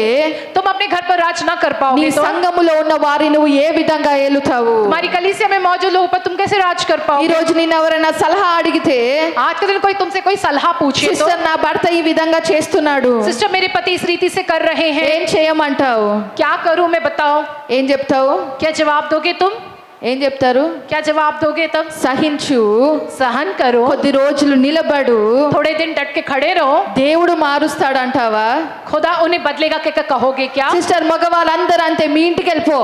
तुम अपने घर पर राज ना कर నీ पाओगे तो సంఘములో ఉన్న వారిని నువ్వు ఏ విధంగా ఏలుతావు? तुम्हारी कलीसिया में मौजूद लोगों पर तुम कैसे राज कर ఈ पाओगे? రోజు నేను ఎవరైనా సలహా అడిగితే, आज के दिन कोई तुमसे कोई सलाह पूछे तो సిస్టర్ నా భర్త ఈ విధంగా చేస్తున్నాడు, सिस्टर मेरे पति इस रीति से कर रहे हैं, ఏం చేయమంటావు? क्या करूं मैं बताओ? ఏం చెప్తావు? क्या जवाब दोगे तुम? ఏం చెప్తారు? क्या जवाब दोगे तब? సహించు, सहन करो, కొద్ది రోజులు నిలబడు, थोड़े दिन डट के खड़े रहो, దేవుడు మారుస్తాడు అంటావా? खुदा उन्हें बदलेगा क्या कहोगे क्या? సిస్టర్ మగవాళ్ళందరూ అంతే, మీ ఇంటికి వెళ్ళిపో.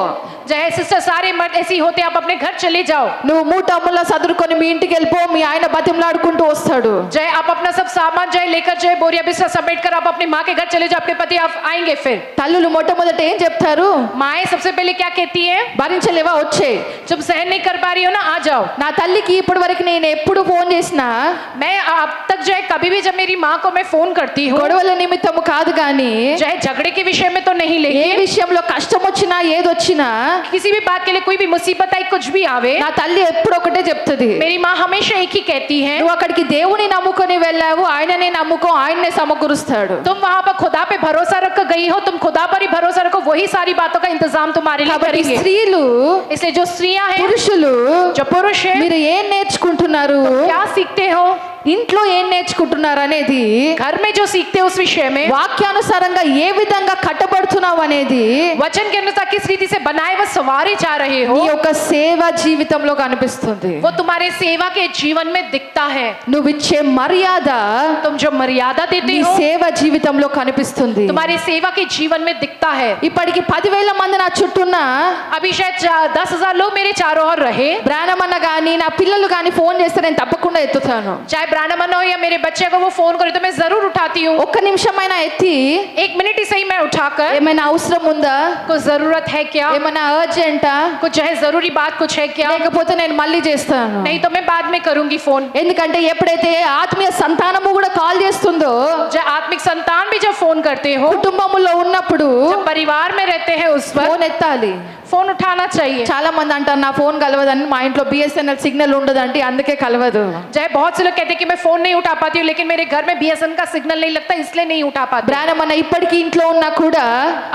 जय सिस्टर सारे मर्द ऐसे ही होते, आप अपने घर चले जाओ. నువ్వు మూటమ్ములా సదురుకొని మీ ఇంటికి వెళ్ళిపో, మీ ఆయన బతిమలాడుకుంటూ వస్తాడు. जय आप अपना सब सामान जय लेकर जय बोरिया बिस्तर समेट कर आप अपनी माँ के घर चले जाओ, आपके पति आप आएंगे फिर. తల్లులు మొట్టమొదట ఏం చెప్తారు? माएं सबसे पहले क्या कहती है? భరించలేవా వచ్చే. जब सहन नहीं कर पा रही हो ना, आ जाओ. నా తల్లికి ఇప్పటి వరకు నేను ఎప్పుడు ఫోన్ చేసినా मैं अब तक जय कभी भी जब मेरी माँ को मैं फोन करती हूँ, గొడవల నిమిత్తము కాదు గాని जय झगड़े के विषय में तो नहीं, ఏ लेकिन విషయంలో కష్టం వచ్చినా ఏదొచ్చినా किसी भी बात के लिए कोई भी मुसीबत आई कुछ भी आवे, నా తల్లి ఎప్పుడు ఒకటే చెప్తుంది, मेरी माँ हमेशा एक ही कहती है, నువ్వు అక్కడికి దేవుని నమ్ముకొని వెళ్ళావు, ఆయననే నమ్ముకో, ఆయన్నే సమకూరుస్తాడు. तुम वहाँ पर खुदा पे भरोसा रख कर गई हो, तुम खुदा पर ही भरोसा रखो, वही सारी बातों का इंतजाम तुम्हारे लिए కాబట్టి करेंगे. స్త్రీలు इसलिए जो स्त्रियां हैं, పురుషులు जो पुरुष हैं, మీరు ఏం నేర్చుకుంటున్నారు, क्या सीखते हो, ఇంట్లో ఏం నేర్చుకుంటున్నారు అనేది, घर में जो सीखते हो उस विषय में, వాక్యానుసారంగా ఏ విధంగా కట్టబడుతున్నావు అనేది वचन के अनुसार किस रीति से बनाए व सवारे जा रहे हो, నీ యొక్క సేవ జీవితంలో కనిపిస్తుంది. वो तुम्हारे सेवा के जीवन में दिखता है. నువ్వు ఇచ్చే మర్యాద तुम जो मर्यादा देते నీ हो సేవ జీవితంలో కనిపిస్తుంది. तुम्हारे सेवा के जीवन में दिखता है. ఇప్పటికి 10,000 మంది నా చుట్టూన్నా अभी शायद 10,000 लोग मेरे चारों ओर रहे, బ్రాహ్మణ గాని నా పిల్లలు గాని ఫోన్ చేస్తే నేను తప్పకుండా ఎత్తుతాను. चाहे ब्राह्मण हो या मेरे बच्चे को वो फोन करे तो मैं जरूर उठाती हूँ. ఒక్క నిమిషమైనా ఎత్తి 1 मिनट ही सही मैं उठाकर, ఏమైనా అవసరం ఉందా, कुछ जरूरत है क्या, ఏమైనా అర్జెంటా, कुछ है जरूरी बात कुछ है क्या, లేకపోతే నేను మళ్ళీ చేస్తాను. नहीं तो मैं बाद में करूंगी फोन. ఎందుకంటే ఎప్పుడైతే ఆత్మీయ సంతానము కూడా కాల్ చేస్తుందో, जब आत्मिक संतान भी जब फोन करते हो, కుటుంబములో ఉన్నప్పుడు जब परिवार में रहते हैं उस पर ఫోన్ ఎత్తాలి. फोन उठाना चाहिए. చాలా మంది అంటారు నా ఫోన్ కలవదని, మా ఇంట్లో బిఎస్ఎన్ఎల్ సిగ్నల్ ఉండదంటే అందుకే కలవదు. जय बहुत से लोग कहते हैं कि मैं फोन नहीं उठा पाती हूँ, लेकिन मेरे घर में बीएसएन का सिग्नल नहीं लगता इसलिए नहीं उठा पाती. బ్రాహ్మణ ఇప్పటికీ ఇంట్లో ఉన్నా కూడా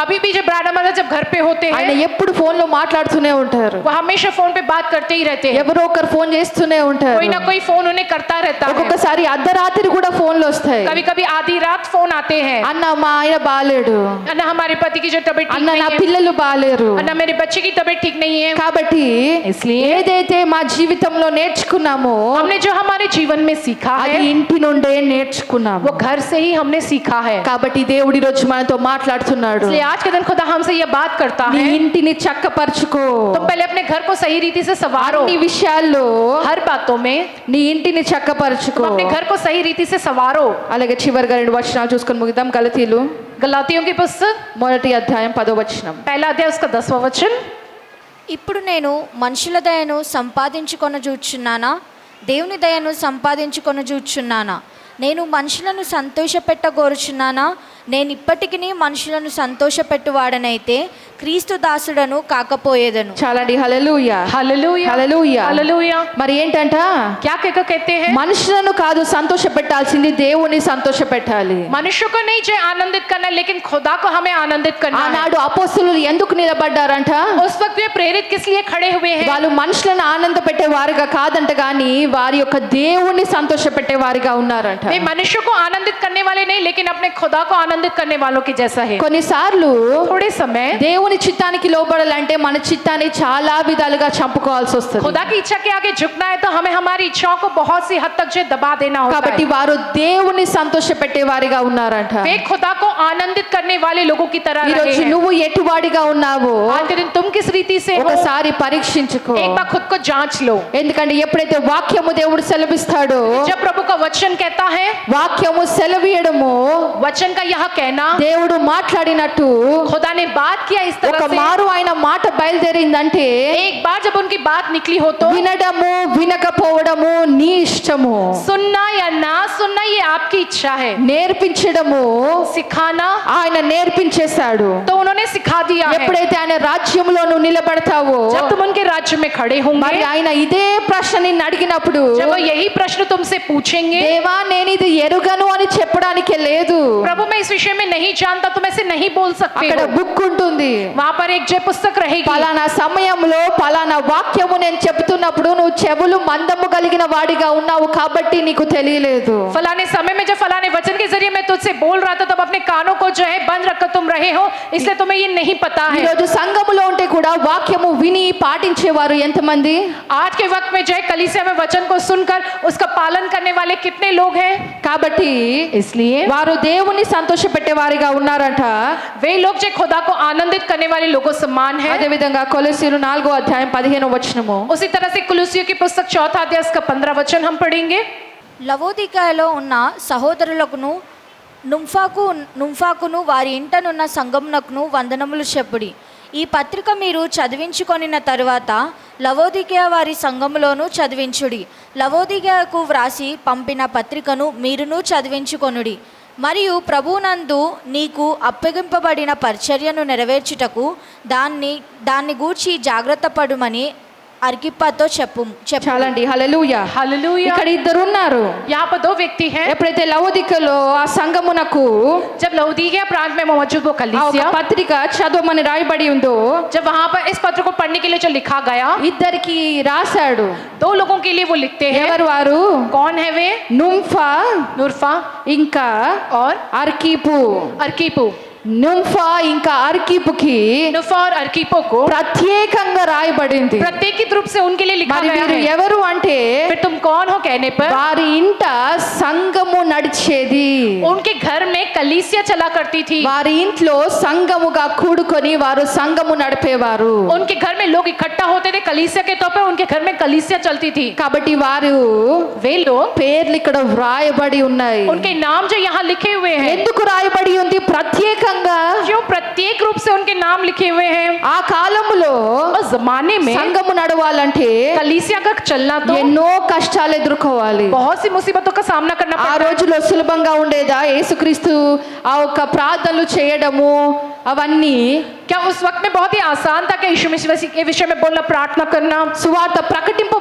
अभी भी जब ब्राह्मण जब घर पे होते ఆయన हैं, ఎప్పుడు ఫోన్ లో మాట్లాడుతూనే ఉంటారు. वो हमेशा फोन पे बात करते ही रहते हैं. ఎవరో ఒకరు ఫోన్ చేస్తూనే ఉంటారు. कोई ना कोई फोन उन्हें करता रहता है. ఒక్కొక్కసారి అర్ధరాత్రి కూడా ఫోన్లు వస్తాయి. कभी कभी आधी रात फोन आते हैं, అన్న మా ఆయన బాలేడు, अन्ना हमारे पति की जो तबीयत ठीक అన్న నా नहीं है, పిల్లలు బాలేరు. अन्ना मेरे बच्चे की तबीयत ठीक नहीं है. కాబట్టి इसलिए ఏదైతే మా జీవితంలో నేర్చుకున్నామో हमने जो हमारे जीवन में सीखा అది है ఇంటి నుండే నేర్చుకున్నాము. वो घर से ही हमने सीखा है. కాబట్టి దేవుడి రోజు మనతో మాట్లాడుతున్నాడు, इसलिए आज के दिन खुदा हमसे ये बात करता నీ है, ఇంటిని చక్కపరచుకో, तुम पहले अपने घर को सही रीति से संवारो. అన్ని విషయాల్లో हर बातों में నీ ఇంటిని చక్కపరచుకో. तुम अपने घर को सही रीति से संवारो. అలాగే చివరిగా 2 వచనాలు చూసుకొని ముగిద్దాం. గలతీలు गलातियों की पुस्तक 1వ అధ్యాయం 10వ వచనం. पहला अध्याय उसका 10वां वचन. ఇప్పుడు నేను మనుషుల దయను సంపాదించుకొనజూచున్నానా, దేవుని దయను సంపాదించుకొనజూచున్నానా? నేను మనుషులను సంతోషపెట్టగోరుచున్నానా? నేను ఇప్పటికీ మనుషులను సంతోషపెట్టువాడనైతే క్రీస్తు దాసుడను కాకపోయేదను. చాలండి. హల్లెలూయా, हालेलुया హల్లెలూయా. हालेलुया. మరి ఏంటంట, क्या कहकर कहते हैं? మనుషులను కాదు సంతోష పెట్టాల్సింది, దేవుని సంతోష పెట్టాలి. मनुष्य को नहीं जो आनंदित करना है, लेकिन खुदा को हमें आनंदित करना है. ఆనాడు అపోస్తలులు ఎందుకు నిలబడ్డారంట? उस वक्त वे प्रेरित किस लिए खड़े हुए हैं? వాళ్ళు మనుషులను ఆనంద పెట్టే వారిగా కాదంట, గాని వారి యొక్క దేవుణ్ణి సంతోష పెట్టే వారిగా ఉన్నారంట. वे मनुष्य को आनंदित करने वाले नहीं, लेकिन अपने खुदा को आनंदित करने वालों के जैसा है. కొన్నిసార్లు थोड़े समय దేవుని చిత్తానికి లోబడాలంటే మన చిత్తాన్ని చాలా విధాలుగా చంపుకోవాల్సి వస్తుంది. खुदा की इच्छा के आगे झुकना है तो हमें हमारी इच्छाओं को बहुत सी हद तक जो दबा देना होता కాబట్టి है. వారు దేవుని సంతోష పెట్టే వారిగా ఉన్నారంట. वे खुदा को आनंदित करने वाले लोगों की तरह ఈ रहे రోజు हैं. నువ్వు ఎటువాడిగా ఉన్నావో आज के दिन तुम किस रीति से हो, ఒకసారి పరీక్షించుకో. एक बार खुद को जांच लो. ఎందుకంటే ఎప్పుడైతే వాక్యము దేవుడు సెలవిస్తాడో, जब प्रभु का वचन कहता है, వాక్యము సెలవీయడము, वचन का यह कहना, దేవుడు మాట్లాడినట్టు खुदा ने बात किया इस ఒక तरह से, మారు ఆయన మాట బయలుదేరిందంటే एक बार जब उनकी बात निकली हो तो వినడము వినకపోవడము నీ ఇష్టము. सुनना या ना सुनना ये आपकी इच्छा है. నేర్పించడము सिखाना ఆయన నేర్పించేశాడు. तो उन्होंने सिखा दिया है. ఎప్పుడైతే ఆయన రాజ్యంలో నువ్వు నిలబడతావో, जब तुम उनके राज्य में खड़े మరి होंगे, ఆయన ఇదే ప్రశ్న నిన్ను అడిగినప్పుడు, जब वो यही प्रश्न तुमसे पूछेंगे, దేవా నేను ఇది ఎరుగను అని చెప్పడానికే లేదు, प्रभु मैं इस विषय में नहीं जानता तुम ऐसे नहीं बोल सकते అక్కడ हो। బుక్ ఉంటుంది. वहां पर एक जय पुस्तक रहेगी। పలానా సమయంలో పలానా వాక్యము నేను చెప్తున్నప్పుడు నువ్వు చెవులు మందము కలిగిన వాడిగా ఉన్నావు కాబట్టి నీకు తెలియలేదు. फलाने समय में जब फलाने वचन के जरिए मैं तुझसे बोल रहा था तब अपने कानों को जो है बंद रखकर तुम रहे हो, इसलिए तुम्हें ये नहीं पता ఈ है। రోజు సంఘములో ఉంటే కూడా వాక్యము విని పాటించేవారు ఎంతమంది? आज के वक्त में जो है कलीसिया में वचन को सुनकर उसका पालन करने वाले कितने लोग हैं? కాబట్టి इसलिए వారు దేవుని సంతోషపెట్టే వారిగా ఉన్నారంట. वे लोग जो खुदा को आनंदित करने वाले लोगों समान है। అదే విధంగా కొలొస్సీయులు 4:15 उसी तरह से कुलुस्सियों की पुस्तक 4 अध्याय का 15 वचन हम पढ़ेंगे। లవోదికయలో ఉన్న సహోదరులకును నుంఫాకును వారి ఇంటనున్న సంఘమునకును వందనములు చెప్పుడి. ఈ పత్రిక మీరు చదివించుకొనిన తరువాత లవోదికయ వారి సంఘములోను చదివించుడి. లవోదికయకు వ్రాసి పంపిన పత్రికను మీరును చదివించుకొనుడి. మరియు ప్రభునందు నీకు అప్పగింపబడిన పరిచర్యను నెరవేర్చుటకు దాన్ని గూర్చి జాగ్రత్త పడుమని అర్కిప్పతో చెప్పు. చాలండి. హల్లెలూయా. हालेलुया। ఇక్కడ ఇద్దరు ఉన్నారు. यहाँ पर 2 व्यक्ति हैं। ఎప్పుడైతే లవోదికలో ఆ సంఘమునకు जब लौदीकिया प्रांत में मौजूद वो ఆ ఒక कलीसिया, పత్రిక చదవమని రాయబడి ఉందో जब वहां पर इस पत्र को पढ़ने के लिए जो लिखा गया, ఇద్దరికి రాశాడు. 2 लोगों के लिए वो लिखते हैं। ఎవరు వారు? कौन है वे? నుంఫా नुरफा ఇంకా और అర్కీపు. अरकीपो। నుంఫా ఇంకా అర్కీపుకి नुफा और अरकीपो को ప్రత్యేకంగా రాయబడింది. प्रत्येकित रूप से उनके लिए लिखा మరి गया వీరు है। ఎవరు అంటే फिर तुम कौन हो कहने पर వారి ఇంట సంఘము నడిచేది. उनके घर में कलीसिया चला करती थी। వారి ఇంట్లో సంఘముగా కూడుకొని వారు సంఘము నడిపేవారు. उनके घर में लोग इकट्ठा होते थे कलीसिया के तौर पर, उनके घर में कलीसिया चलती थी। కాబట్టి వారు वे लोग, పేర్లు ఇక్కడ వ్రాయబడి ఉన్నాయి. उनके नाम जो यहाँ लिखे हुए हैं, ఎందుకు రాయబడి ఉంది? ప్రత్యేకంగా क्यों प्रत्येक रूप से उनके नाम लिखे हुए हैं? ఆ కాలములో उस जमाने में సంఘము నడవాలంటే कलीसिया का चलना तो ఎన్నో కష్టాలు ఎదుర్కోవాలి. बहुत सी मुसीबतों का सामना करना ఆ पड़ता है। రోజులో సులభంగా ఉండేదా? యేసుక్రీస్తు ఆ ఒక ప్రార్థనలు చేయడము అవన్నీ क्या उस वक्त में बहुत ही आसान था कि यीशु मसीह के विषय में बोलना, प्रार्थना करना, సువార్త ప్రకటింప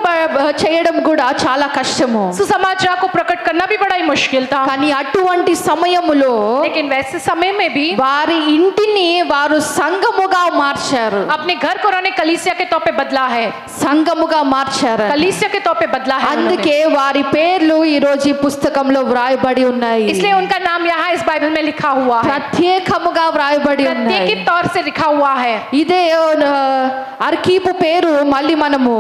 చేయడం కూడా చాలా కష్టము. सुसमाचार को प्रकट करना भी बड़ा ही मुश्किल था। కానీ అటువంటి సమయములో लेकिन वैसे समय में भी వారి ఇంటిని వారు సంఘముగా మార్చారు. अपने घर को उन्होंने कलीसिया के तौर पे बदला है। సంఘముగా మార్చారు. कलीसिया के तौर पे बदला है उन्होंने। అందుకే వారి పేర్లు ఈ రోజు ఈ పుస్తకంలో వ్రాయబడి ఉన్నాయి. इसलिए उनका नाम यहाँ इस बाइबल में लिखा हुआ है, ప్రత్యేకముగా వ్రాయబడి ఉన్నాయి. प्रत्येक तौर से लिखा हुआ है। ఇదే అర్కీపు పేరు మళ్ళీ మనము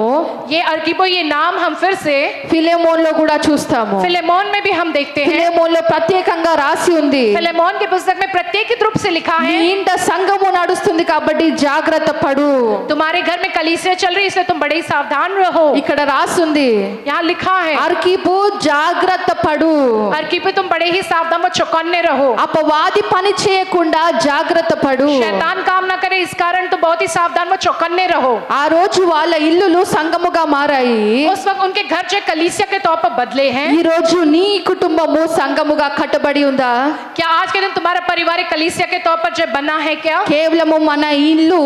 ये अरकीबो, ये नाम हम फिर से ఫిలెమోన్లో కూడా చూస్తాము. फिलेमोन में भी हम देखते हैं। ఫిలెమోన్లో ప్రత్యేకంగా రాసి ఉంది, फिलेमोन की पुस्तक में प्रत्येक रूप से लिखा నీ है, ఇంట సంఘము నడుస్తుంది కాబట్టి జాగ్రత్త పడు. तुम्हारे घर में कलीसिया चल रही है इसलिए तुम बड़े ही सावधान रहो। ఇక్కడ రాసుంది यहाँ लिखा है, అర్కీపు జాగ్రత్త పడు. अरकीबो तुम बड़े ही सावधान व चौकन्ने रहो। అపవాది పని చేయకుండా జాగ్రత్త పడు. शैतान काम ना करे इस कारण तुम बहुत ही सावधान व चौकन्ने रहो। ఆ రోజు వాళ్ళ ఇల్లులు సంఘముగా మారాయి. उस वक्त उनके घर जो कलीसिया के तौर पर बदले हैं। ఈ రోజు నీ కుటుంబము సంఘముగా కట్టబడి ఉందా? क्या आज के दिन तुम्हारा परिवार एक कलीसिया के तौर पर जो बना है क्या? కేవలము మన ఇల్లు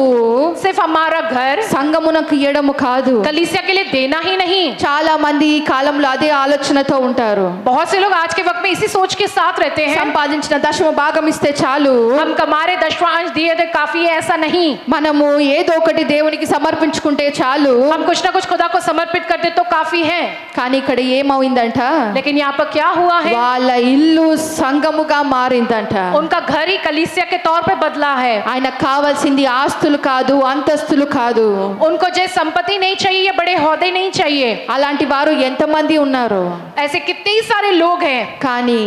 सिर्फ हमारा घर సంఘమునకు ఇయ్యడము కాదు. कलीसिया के लिए देना ही नहीं। చాలా మంది ఈ కాలంలో అదే ఆలోచనతో ఉంటారు. बहुत से लोग आज के वक्त में इसी सोच के साथ रहते हैं, సంపాదించిన దశమ భాగం ఇస్తే చాలు, हम कमारे दशमांश दिए थे काफी है। ऐसा नहीं, మనము ఏదో ఒకటి దేవునికి సమర్పించుకుంటే చాలు. हम कुछ ना कुछ खुदा को समर्पित करते तो काफी है। కానీ ఇక్కడ ఏమైందంట? लेकिन यहाँ पर क्या हुआ है, వాళ్ళ ఇల్లు సంఘముగా మారిందంట. उनका घर ही कलीसिया के तौर पे बदला है। ఆయనకు కావాల్సింది ఆస్తులు కాదు, అంతస్తులు కాదు. उनको जो संपत्ति नहीं चाहिए या बड़े ओहदे नहीं चाहिए। అలాంటి వారు ఎంతమంది ఉన్నారు? ऐसे कितने ही सारे लोग हैं, కానీ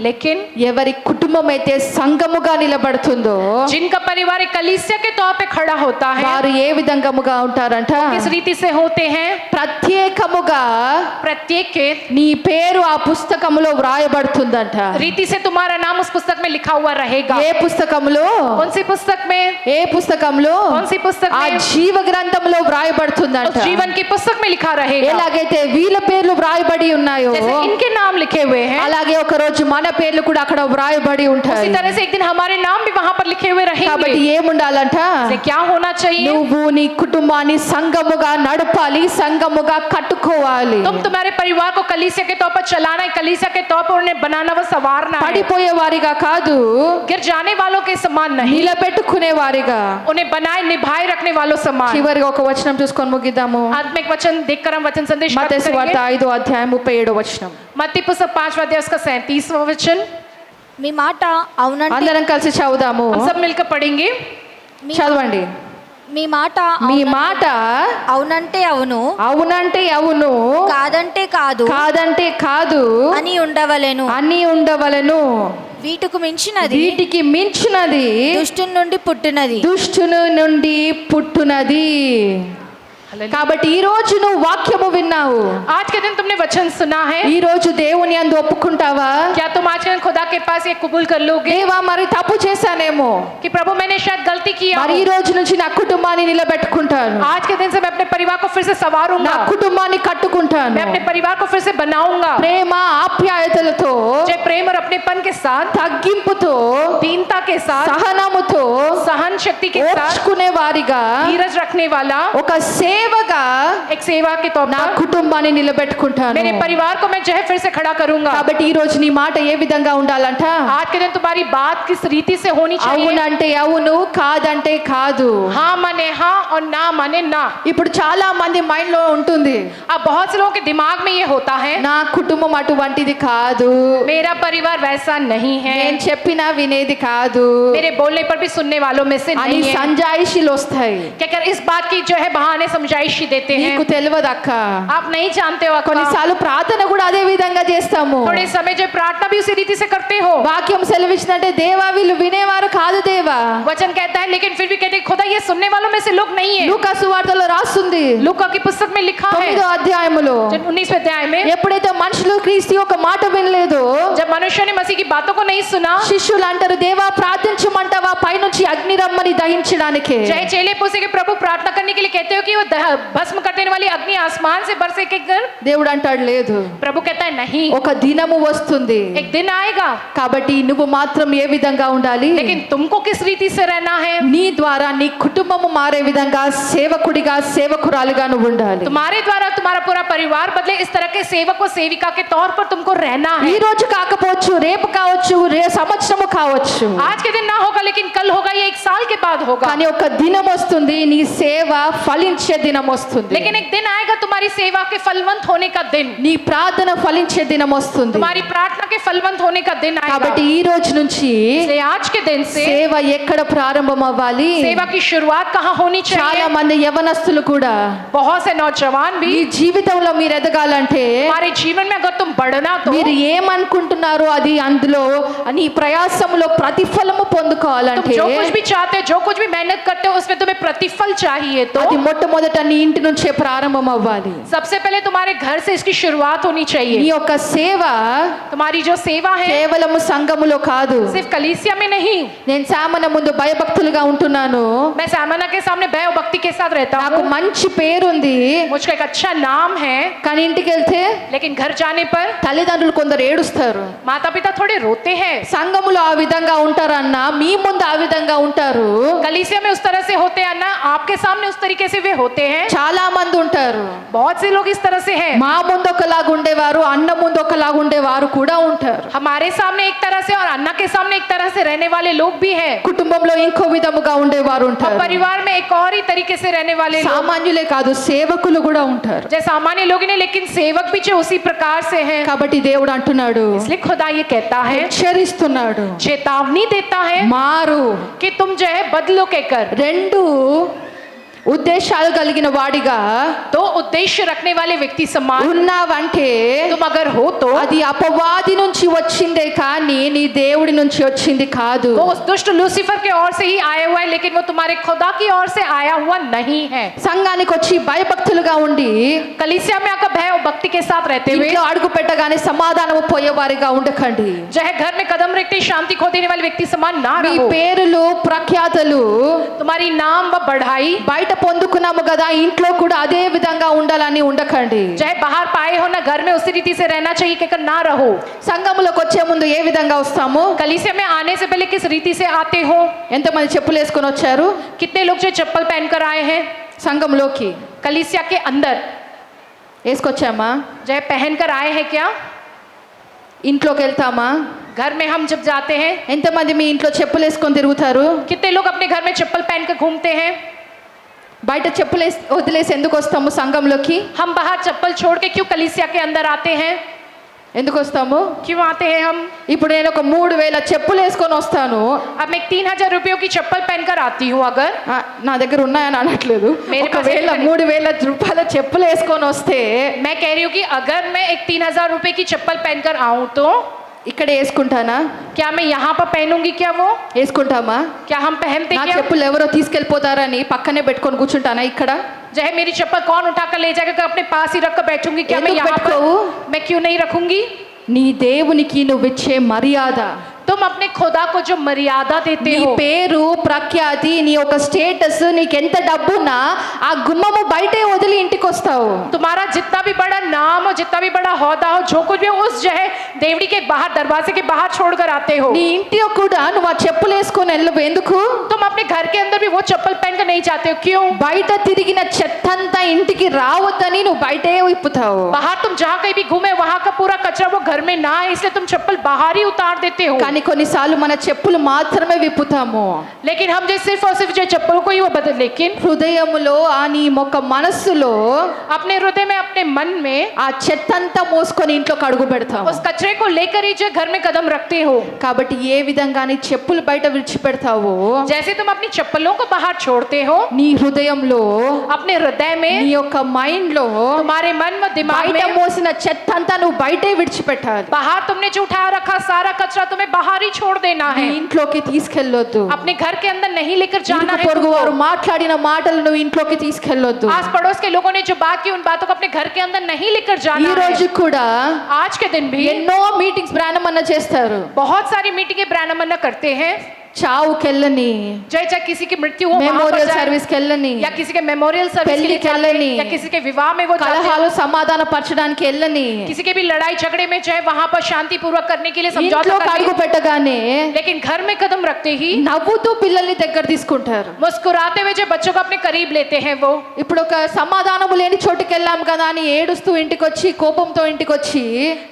लेकिन ఎవరి కుటుంబం అయితే సంఘముగా నిలబడుతుందో जिनका परिवार एक कलीसिया के तौर पे खड़ा होता है, వారు ఏ విధంగాముగా ఉంటారంట? किस रीति से होते हैं? ప్రత్యేకముగా प्रत्येक के నీ పేరు ఆ పుస్తకములో వ్రాయబడుతుందంట. रीति से तुम्हारा नाम उस पुस्तक में लिखा हुआ रहेगा। ఏ పుస్తకములో? कौन सी पुस्तक में? ఏ పుస్తకంలో? कौन सी पुस्तक ఆ में? జీవ గ్రంథంలో వ్రాయబడుతుందంట. उस जीवन की पुस्तक में लिखा रहेगा। ఎలాగైతే వీళ్ళ పేర్లు వ్రాయబడి ఉన్నాయో जैसे इनके नाम लिखे हुए हैं, అలాగే ఒక రోజు మన పేర్లు కూడా అక్కడ వ్రాయబడి उसी ఉంటాయి. तरह से एक दिन हमारे नाम भी वहां पर लिखे हुए కాబట్టి रहेंगे। ఏముండాలంట, इसलिए क्या होना चाहिए? నువ్వు నీ కుటుంబాన్ని సంఘముగా నడపాలి, సంఘముగా కట్టుకోవాలి. तुम तुम्हारे परिवार को कलीसिया के तौर पर चलाना है, कलीसिया के तौर पर उन्हें बनाना व संवारना है। పడిపోయే వారిగా కాదు, गिर जाने वालों के समान नहीं, నిలబెట్టుకునే వారిగా. उन्हें बनाए निभाए रखने वालों समान। చివరిగా ఒక వచనం చూసుకొని ముగిద్దాము. आत्मिक वचन देखकर हम वचन संदेश प्राप्त మత్తయి సువార్త करेंगे। 5వ అధ్యాయం 37వ వచనం. मत्ती पुस्तक 5वां अध्याय उसका 37वां वचन మీ మాట అవునంటే అందరం కలిసి చదువుదాము. हम सब मिलकर पढ़ेंगे। మీ- చదవండి. మీ మాట మీ మాట అవునంటే అవును, అవునంటే అవును, కాదంటే కాదు కాదంటే కాదు అని ఉండవలెను. అని ఉండవలెను. వీటికి మించినది వీటికి మించినది దుష్టుని నుండి పుట్టినది. దుష్టుని నుండి పుట్టునది. కాబట్టి ఈ రోజు నువ్వు వాక్యము విన్నావు, आज के दिन तुमने वचन सुना है, ఈ రోజు దేవుని యందు ఒప్పుకుంటావా? क्या तुम आज के दिन खुदा के पास ये कबूल कर लोगे దేవా మరి తప్పు చేశానేమో, कि प्रभु मैंने शायद गलती किया మరి ఈ हो। రోజు నుంచి నా కుటుంబాన్ని నిలబెట్టుకుంటాను, आज के दिन से मैं अपने परिवार को फिर से నా संवारूंगा, కుటుంబాన్ని కట్టుకుంటాను. मैं अपने परिवार को फिर से बनाऊंगा, ప్రేమ ఆప్యాయతలతో, जय प्रेम और अपनेपन के साथ, తగ్గింపుతో, दीनता के साथ, సహనముతో, सहन शक्ति के साथ, ఓర్చుకునే వారిగా, धीरज रखने वाला ఒక సేవగా एक सेवा के तौर నా पर కుటుంబాన్ని నిలబెట్టుకుంటాను. मेरे परिवार को मैं जो है फिर से खड़ा करूंगा। కాబట్టి ఈ రోజు నీ మాట ఏ విధంగా ఉండాలంట, आज के दिन तुम्हारी बात किस रीति से होनी चाहिए? అవునంటే అవును, కాదంటే కాదు. हाँ माने हाँ और ना माने ना। ఇప్పుడు చాలా మంది మైండ్ లో ఉంటుంది, अब बहुत से लोगों के दिमाग में ये होता है, నా కుటుంబం అటువంటిది కాదు, मेरा परिवार वैसा नहीं है, నేను చెప్పినా వినేది కాదు मेरे बोलने पर भी सुनने वालों में से అని नहीं है। సంజాయిషీలు వస్తాయి. क्या कर इस बात की जो है बहाने समझाइशी देते हैं। నీకు తెలియదు అక్క, आप नहीं जानते हो अक्का। కొన్నిసార్లు ప్రార్థన కూడా అదే విధంగా చేస్తాము. थोड़े समय जो प्रार्थना भी उसी रीति से करते हो। వాక్యం సెలవిచ్చినట్టే దేవా వీళ్ళు వినేవారు కాదు దేవా. वचन कहता है लेकिन फिर भी कहते हैं खुदा ये सुनने वालों में से लोग नहीं है। లూకా సువార్తలో రాస్తుంది लूका की पुस्तक में लिखा है 9వ అధ్యాయములో, 19वें अध्याय में, ఎప్పుడైతే మనుషులు క్రీస్తు యొక్క మాట వినలేదు, जब मनुष्य ने मसीह की बातों को नहीं सुना, శిష్యులు అంటారు దేవా ప్రార్థించమంటావా పైనుంచి అగ్ని రమ్మని దహించడానికి. जय चेले पूछे कि प्रभु प्रार्थना करने के लिए कहते हो कि वो भस्म कर देने वाली अग्नि आसमान से बरसे के कर? దేవుడు అంటాడు లేదు, प्रभु कहता है नहीं, ఒక దినము వస్తుంది. एक दिन आएगा, కాబట్టి నువ్వు మాత్రం ఏ విధంగా ఉండాలి, लेकिन तुमको किस रीति से रहना है? నీ ద్వారా నీ కుటుంబము మారే విధంగా సేవకుడిగా సేవకురాలుగా నువ్వు ఉండాలి. तुम्हारे द्वारा तुम्हारा पूरा परिवार बदले, इस तरह के सेवक व सेविका के तौर पर तुमको रहना ఈ है। రోజు కాకపోవచ్చు, రేపు కావచ్చు, సంవత్సరము కావచ్చు, आज के दिन ना होगा लेकिन कल होगा, ये एक साल के बाद होगा, కానీ ఒక దినం వస్తుంది నీ సేవ ఫలించే దినం వస్తుంది. लेकिन एक दिन आएगा तुम्हारी सेवा के फलवंत होने का दिन, నీ ప్రార్థన ఫలించే దినం వస్తుంది. तुम्हारी प्रार्थना के फलवंत होने का दिन आएगा। కాబట్టి ఈ రోజు నుంచి इसलिए आज के दिन से సేవ ఎక్కడ ప్రారంభం అవ్వాలి? सेवा की शुरुआत कहाँ होनी చాలా चाहिए? మంది యవనస్తులు కూడా बहुत से नौजवान भी, ఈ జీవితంలో మీరు ఎదగాలంటే हमारे जीवन में अगर तुम बढ़ना तो మీరు ఏమనుకుంటున్నారో అది అందులో నీ ప్రయాసంలో ప్రతిఫలము तुम పొందుకోవాలంటే जो कुछ भी चाहते हो, जो कुछ भी मेहनत करते हो, उसमें तुम्हें प्रतिफल चाहिए तो అది మొట్టమొదట నీ ఇంటి నుంచే ప్రారంభం అవ్వాలి. सबसे पहले तुम्हारे घर से इसकी शुरुआत होनी నీ चाहिए। యొక్క సేవ तुम्हारी जो सेवा है కేవలము సంఘములో కాదు. सिर्फ कलीसिया में नहीं। నేను సామన ముందు భయభక్తులుగా ఉంటున్నాను, मैं सामना के सामने भय और भक्ति के साथ रहता నాకు हूँ, మంచి పేరుంది, मुझको एक अच्छा नाम है, కానీ ఇంటికి వెళ్తే लेकिन घर जाने पर తల్లిదండ్రులు కొందరు ఏడుస్తారు. माता पिता थोड़े रोते हैं। సంఘములో ఆ విధంగా ఉంటారన్నా మీ ముందు ఆ విధంగా ఉంటారు. कलीसिया में उस तरह से होते हैं ना, आपके सामने उस तरीके से वे होते हैं। చాలా మంది ఉంటారు, बहुत से लोग इस तरह से हैं। మా ముందు ఒకలాగా ఉండేవారు, అన్న ముందు ఒకలాగా ఉండేవారు కూడా ఉంటారు. हमारे सामने एक तरह से और अन्ना के सामने एक तरह से रहने वाले लोग भी हैं, కుటుంబంలో ఇంకో విధముగా ఉండేవారు और ఉంటారు. परिवार में एक और ही तरीके से रहने वाले लोग, సామాన్యులే కాదు సేవకులు కూడా ఉంటారు. जैसे सामान्य लोग नहीं, लेकिन सेवक भी जो उसी प्रकार से हैं। కాబట్టి దేవుడు అంటున్నాడు, इसलिए खुदा ये कहता है, హెచ్చరిస్తున్నాడు, चेतावनी देता है మారు. कि तुम जो है बदलो के कर। రెండు ఉద్దేశాలు కలిగిన వాడిగా दो उद्देश्य रखने वाले व्यक्ति समान ఉన్నావంటే तुम अगर हो तो అది అపవాది నుంచి వచ్చిందే కానీ నీ దేవుడి నుంచి వచ్చింది కాదు. वो उस दुष्ट लूसीफर के ओर से ही आया हुआ है, लेकिन वो तुम्हारे खुदा की ओर से आया हुआ नहीं है। సంఘానికి వచ్చి భయభక్తులుగా ఉండి कलीसिया में आकर भय और भक्ति के साथ रहते हुए ఇంట్లో అడుగు పెట్టగానే సమాధానము పోయేవారిగా ఉండకండి. जो है घर में कदम रखते शांति खो देने वाले व्यक्ति समान ना మీ रहो। పేరులు ప్రఖ్యాతలు तुम्हारी नाम व बढ़ाई బయట బయట పొందుకున్నాము కదా ఇంట్లో కూడా అదే విధంగా ఉండాలని ఉండకండి. चाहे बाहर पाए हो ना घर में उसी रीति से रहना चाहिए कि ना रहो. సంఘములోకి వచ్చే ముందు ఏ విధంగా వస్తాము? कलीसिया में आने से पहले किस रीति से आते हो? ఎంతమంది చెప్పులు వేసుకొని వచ్చారు कितने लोग जो चप्पल पहनकर आए हैं సంఘంలోకి? कलीसिया के अंदर? వేసుకొచ్చామా? जो पहन कर आए हैं क्या? ఇంట్లోకి వెళ్తామా? घर में हम जब जाते हैं ఎంతమంది మీ ఇంట్లో చెప్పులు వేసుకొని తిరుగుతారు? कितने लोग अपने घर में चप्पल पहनकर घूमते हैं? బయట చెప్పులు వదిలేసి ఎందుకు వస్తాము సంఘంలోకి? हम बाहर चप्पल छोड़ के क्यों कलीसिया के अंदर आते हैं? ఎందుకు వస్తాము? क्यों आते हैं हम? ఇప్పుడు నేను ఒక 3000 చెప్పులు వేసుకొని వస్తాను. अब मैं 3000 रुपयों की चप्पल पहनकर आती हूँ अगर నా దగ్గర ఉన్నాయని అనట్లేదు. मेरे पास ఒకవేళ 3000 రూపాయల చెప్పులు వేసుకొని వస్తే मैं कह रही हूँ कि अगर मैं एक 3000 रुपए की चप्पल पहनकर आऊँ तो ఇక్కడ వేసుకుంటానా? क्या मैं यहाँ पर पहनूंगी? क्या वो వేసుకుంటామా? क्या हम पहनते నా क्या? చెప్పులు ఎవరో తీసుకెళ్ళిపోతారని పక్కనే పెట్టుకొని కూర్చుంటానా ఇక్కడ? जो है मेरी चप्पल कौन उठाकर ले जाएगा कि अपने पास ही रख कर बैठूंगी? क्या मैं ఎందుకు यहाँ పెట్టుకోవు? पर मैं क्यों नहीं रखूंगी? నీ దేవునికి నువ్వు ఇచ్చే మర్యాద, तुम अपने खुदा को जो मर्यादा देते నీ हो, పేరు ప్రఖ్యాతి, నీ ఒక స్టేటస్, నీకెంత డబ్బున్నా ఆ గుమ్మము బయటే వదిలి ఇంటికి వస్తావు. तुम्हारा जितना भी बड़ा नाम हो, जितना भी बड़ा हौदा हो, जो कुछ भी हो, उस जो है देवड़ी के बाहर दरवाजे के बाहर छोड़कर आते हो. నీ ఇంటిలో కూడా నువ్వు ఆ చెప్పులు వేసుకొని వెళ్ళవు. ఎందుకు? तुम अपने घर के अंदर भी वो चप्पल पहनकर नहीं जाते हो. क्यों? బయట తిరిగిన చెత్తంతా ఇంటికి రావద్దని నువ్వు బయటే విప్పుతావు. बाहर तुम जहाँ कहीं भी घूमे वहां का पूरा कचरा वो घर में ना है, इसलिए तुम चप्पल बाहर ही उतार देते हो. కానీ కొన్నిసార్లు మన చెప్పులు మాత్రమే విప్పుతాము. लेकिन हम जो सिर्फ और सिर्फ जो चप्पलों को ही वो बदल, लेकिन హృదయములో ఆ నీ మొక్క మనస్సులో अपने हृदय में, अपने मन में ఆ చెత్తంతా మోసుకొని ఇంట్లోకి అడుగు పెడతాము. उस कचरे को लेकर ही जो घर में कदम रखते हो. కాబట్టి ఏ విధంగా నీ చెప్పులు బయట విడిచిపెడతావో जैसे तुम अपनी चप्पलों को बाहर छोड़ते हो, నీ హృదయంలో, अपने हृदय నీ में, యొక్క మైండ్ లో तुम्हारे मन में, दिमाग బయట में మోసిన చెత్తంతా నువ్వు బయటే విడిచిపెట్టాలి. बाहर तुमने जो उठाया रखा सारा कचरा तुम्हें बाहर ही छोड़ देना నీ है. ఇంట్లోకి తీసుకెళ్ళొద్దు. अपने घर के अंदर नहीं लेकर जाना ఇరుగు है. పొరుగు వారు तुमको మాట్లాడిన మాటలు నువ్వు ఇంట్లోకి తీసుకెళ్ళొద్దు. आस पड़ोस के लोगों ने जो बात की उन बातों को अपने घर के अंदर नहीं लेकर ఈ जाना రోజు है. కూడా आज के दिन भी ఎన్నో మీటింగ్స్ బ్రాహ్మణ చేస్తారు. बहुत सारी मीटिंगें ब्राह्मण करते हैं. చావుకెళ్ళని, चाहे चाहे किसी की मृत्यु हो वहां पर మెమోరియల్ जाए, సర్వీస్ కెళ్ళని, या किसी के मेमोरियल सर्विस के लिए పెళ్లికి जाते हैं, వెళ్ళని, या किसी के विवाह में वो जाते हैं, కలహాలు సమాధాన పరచడానికి వెళ్ళని, किसी के भी लड़ाई झगड़े में जो है वहां पर शांति पूर्वक करने के लिए समझौता ఇంట్లోకి करने, అడుగు పెట్టగానే लेकिन घर में कदम रखते ही నవ్వుతూ పిల్లల్ని దగ్గర తీసుకుంటారు. मुस्कुराते हुए जो बच्चों को अपने करीब लेते हैं वो. ఇప్పుడు ఒక సమాధానము లేని చోటుకి వెళ్ళాం కదా అని ఏడుస్తూ ఇంటికి వచ్చి కోపంతో ఇంటికి వచ్చి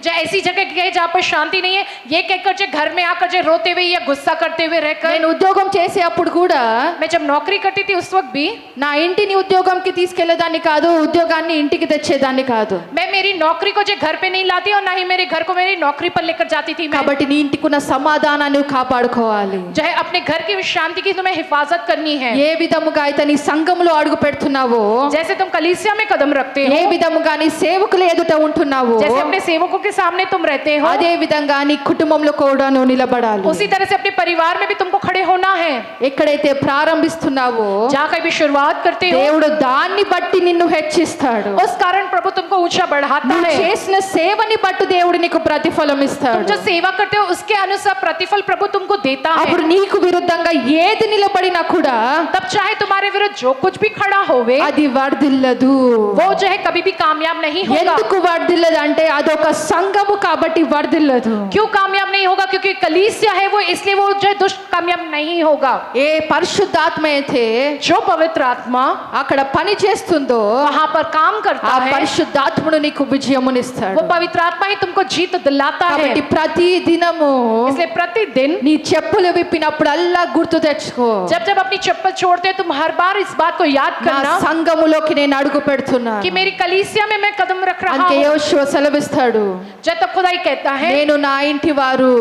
जो ऐसी जगह गए जहाँ पर शांति नहीं है, ये कहकर जो घर में आकर जो रोते हुए या गुस्सा करते हुए रहकर. నేను ఉద్యోగం చేసే అప్పుడు కూడా मैं जब नौकरी करती थी उस वक्त भी నా ఇంటిని ఉద్యోగంకి తీసుకెళ్లేదాన్ని కాదు, ఉద్యోగాన్ని ఇంటికి తెచ్చేదాన్ని కాదు. मैं मेरी नौकरी को जो घर पे नहीं लाती और ना ही मेरे घर को मेरी नौकरी पर लेकर जाती थी. मैं కాబట్టి నీ ఇంటికి ఉన్న సమాధానాన్ని నువ్వు కాపాడుకోవాలి. जो है अपने घर की शांति की तुम्हें हिफाजत करनी है. ఏ విధముగా అయితే నీ సంఘంలో అడుగు పెడుతున్నావో, जैसे तुम कलीसिया में कदम रखते ఏ हो, విధముగా నీ సేవకుల ఎదుట ఉంటున్నావో, जैसे अपने सेवकों के सामने तुम रहते हो, అదే విధంగా నీ కుటుంబంలో కూడా నువ్వు నిలబడాలి. उसी तरह से अपने परिवार में भी तुमको खड़े होना है. ఎక్కడైతే ప్రారంభిస్తున్నావో जहाँ कहीं भी शुरुआत करते हो, దేవుడు దాన్ని బట్టి నిన్ను హెచ్చిస్తాడు. उस कारण प्रभु तुमको ऊंचा बढ़ाता నువ్వు है. చేసిన సేవని బట్టి దేవుడు నీకు ప్రతిఫలం तुम ఇస్తాడు. जो सेवा करते हो उसके अनुसार प्रतिफल प्रभु तुमको देता है. అప్పుడు నీకు విరుద్ధంగా ఏది నిలబడినా కూడా तब चाहे तुम्हारे विरुद्ध जो कुछ भी खड़ा होवे, అది వర్ధిల్లదు. वो जो है कभी भी कामयाब नहीं होगा. ఎందుకు వర్ధిల్లదు అంటే అదొక సంఘము కాబట్టి వర్ధిల్లదు. क्यों कामयाब नहीं होगा? क्योंकि कलीसिया है वो, इसलिए वो जो है दुष्ट कामयाब नहीं होगा. ఏ పరిశుద్ధాత్మ అయితే जो पवित्र आत्मा అక్కడ పని చేస్తుందో वहां पर काम करता ఆ है, పరిశుద్ధాత్ముడు నీకు విజయమునిస్తాడు. वो पवित्र आत्मा ही तुमको जीत दिलाता है. కాబట్టి ప్రతి దినము इसलिए प्रतिदिन నీ చెప్పులు విప్పినప్పుడల్లా గుర్తు తెచ్చుకో, जब जब अपनी चप्पल छोड़ते हो तुम हर बार इस बात को याद నా करना సంఘములోకి నేను అడుగు పెడుతున్నాను. कि मेरी कलीसिया में मैं कदम रख रहा అందుకే हूँ. యోషువ సెలవిస్తాడు, जब तक खुदा ही कहता है నేను నా ఇంటి వారు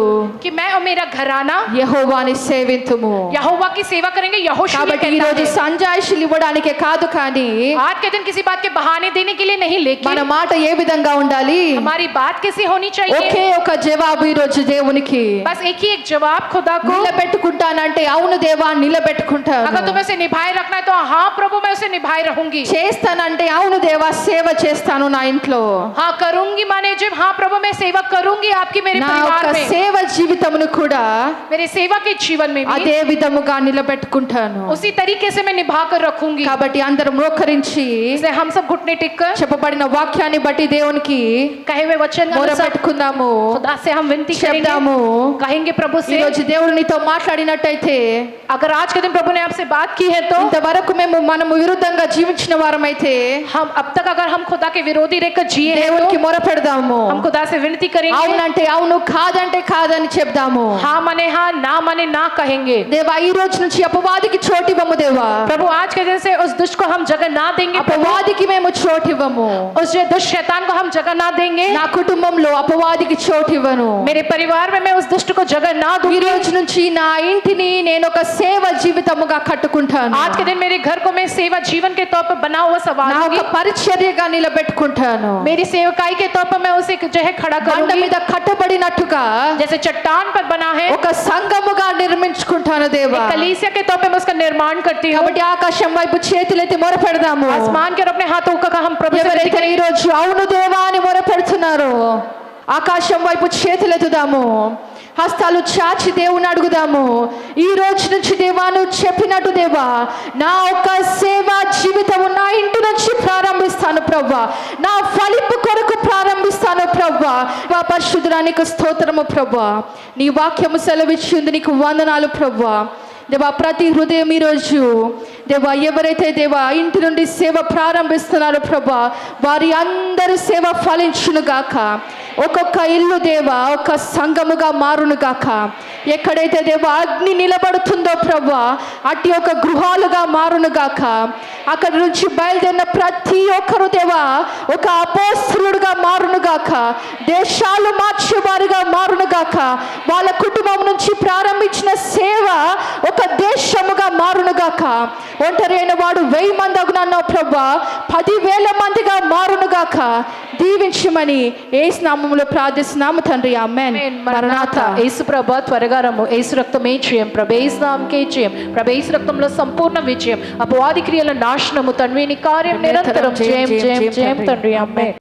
कि मैं और मेरा घराना యెహోవాని సేవింతుము. यहोवा की सेवा करेंगे. यहोशू ये కాబట్టి ఈ कहता రోజు है. సంజాయిషులు ఇవ్వడానికే కాదు, కానీ आज के दिन किसी बात के बहाने देने के लिए नहीं, लेकिन మన మన మాట ఏ విధంగా ఉండాలి? हमारी बात कैसी होनी चाहिए? ఒకే ఒక జవాబు ఈ రోజు దేవునికి. बस एक ही एक जवाब खुदा को। నిలబెట్టుకుంటానంటే అవును దేవా నిలబెట్టుకుంటాను. अगर तुम्हें उसे निभाए रखना है तो हाँ प्रभु मैं उसे निभाए रहूंगी। చేస్తానంటే అవును దేవా సేవ చేస్తాను నా ఇంట్లో. हाँ करूंगी माने जब हाँ प्रभु मैं सेवा करूंगी आपकी मेरे నా परिवार యొక్క में, సేవ జీవితమును కూడా मेरे सेवा के जीवन में भी అదే విధముగా నిలబెట్టుకుంటాను. उसी तरीके से मैं निभा कर रखूंगी। కాబట్టి అందరం మోకరించి इसलिए हम सब घुटने टेक कर చెప్పబడిన వాక్యాన్ని బట్టి దేవునికి कहे हुए वचन के अनुसार మొరపెట్టుకుందాము, खुदा से हम विनती करेंगे, చెప్దాము. कहेंगे प्रभु ఈ से। రోజు దేవుడు నీతో మాట్లాడినట్టయితే अगर आज के दिन प्रभु ने आपसे बात की है तो ఇంతవరకు మనము విరుద్ధంగా జీవించిన వారమైతే हम अब तक अगर हम खुदा के विरोधी रहकर जिए हैं దేవునికి तो మొరపెడదాము. हम खुदा से विनती करेंगे। అవునంటే అవును, కాదంటే కాదని చెప్దాము. हाँ माने हाँ, ना माने ना कहेंगे। దేవా ఈ రోజు నుంచి అపవాదికి చోటివ్వము దేవా. प्रभु आज के दिन से उस दुष्ट को हम जगह ना देंगे प्रभु। అపవాదికి మేము చోటివ్వము. उस जो दुष्ट शैतान को हम जगह ना देंगे। నా కుటుంబంలో అపవాదికి చోటివ్వను. मेरे परिवार में मैं उस दुष्ट को जगह ना ఈ दूंगी। రోజు నుంచి నా ఇంటిని నేను ఒక సేవ జీవితముగా కట్టుకుంటాను. आज के दिन मेरे घर को मैं सेवा जीवन के तौर पर बना हुआ నా संभालूंगी। ఒక పరిచర్యగా నిలబెట్టుకుంటాను. मेरी सेवकाई के तौर पर मैं उसे जो है खड़ा బండ करूंगी। మీద కట్టబడినట్టుగా जैसे चट्टान पर बना है ఒక సంఘముగా నిర్మించుకుంటాను దేవా. एक कलीसिया के तौर पर मैं उसका निर्माण करती हूँ। కాబట్టి ఆకాశం వైపు చేతులెత్తి మొరపెడదాము. आसमान के और अपने हाथों का हम प्रभु से विनती ఎవరైతే करेंगे। ఈ రోజు అవును దేవా అని మొరపెడుతున్నారో ఆకాశం వైపు చేతులెత్తుదాము, హస్తాలు చాచి దేవుని అడుగుదాము. ఈ రోజు నుంచి దేవా నువ్వు చెప్పినట్టు దేవా నా ఒక సేవా జీవితము నా ఇంటి నుంచి ప్రారంభిస్తాను ప్రభా. నా ఫలింపు కొరకు ప్రారంభిస్తాను ప్రభా. పరిశుద్ధురానికి స్తోత్రము ప్రభా. నీ వాక్యము సెలవిచ్చింది, నీకు వందనాలు ప్రభా. దేవా ప్రతి హృదయం ఈరోజు దేవా ఎవరైతే దేవా ఇంటి నుండి సేవ ప్రారంభిస్తున్నారో ప్రభా వారి అందరి సేవ ఫలించును గాక. ఒక్కొక్క ఇల్లు దేవా ఒక సంఘముగా మారును గాక. ఎక్కడైతే దేవా అగ్ని నిలబడుతుందో ప్రభా అట్టి ఒక గృహాలుగా మారును గాక. అక్కడి నుంచి బయలుదేరిన ప్రతి ఒక్కరు దేవా ఒక అపోస్తలుడుగా మారును గాక. దేశాలు మార్చేవారుగా మారును గాక. వాళ్ళ కుటుంబం నుంచి ప్రారంభించిన సేవ ఒక దేశముగా మారును గాక. ఒంటరి అయిన వాడు 1000 మంది అగునన్నావు ప్రభా, 10,000 మందిగా మారును గాక. దీవించమని యేసు నామములో ప్రార్థిస్తున్నాము తండ్రి, ఆమేన్. మరణాత యేసు ప్రభా త్వరగా రమ్ము. యేసు రక్తమే జయం, ప్రభు యేసు నామకే జయం, ప్రభు యేసు రక్తంలో సంపూర్ణ విజయం, అపవాది క్రియల నాశనము, తండ్రి నీ కార్యం నిరంతరం జయం జయం జయం తండ్రి, ఆమేన్.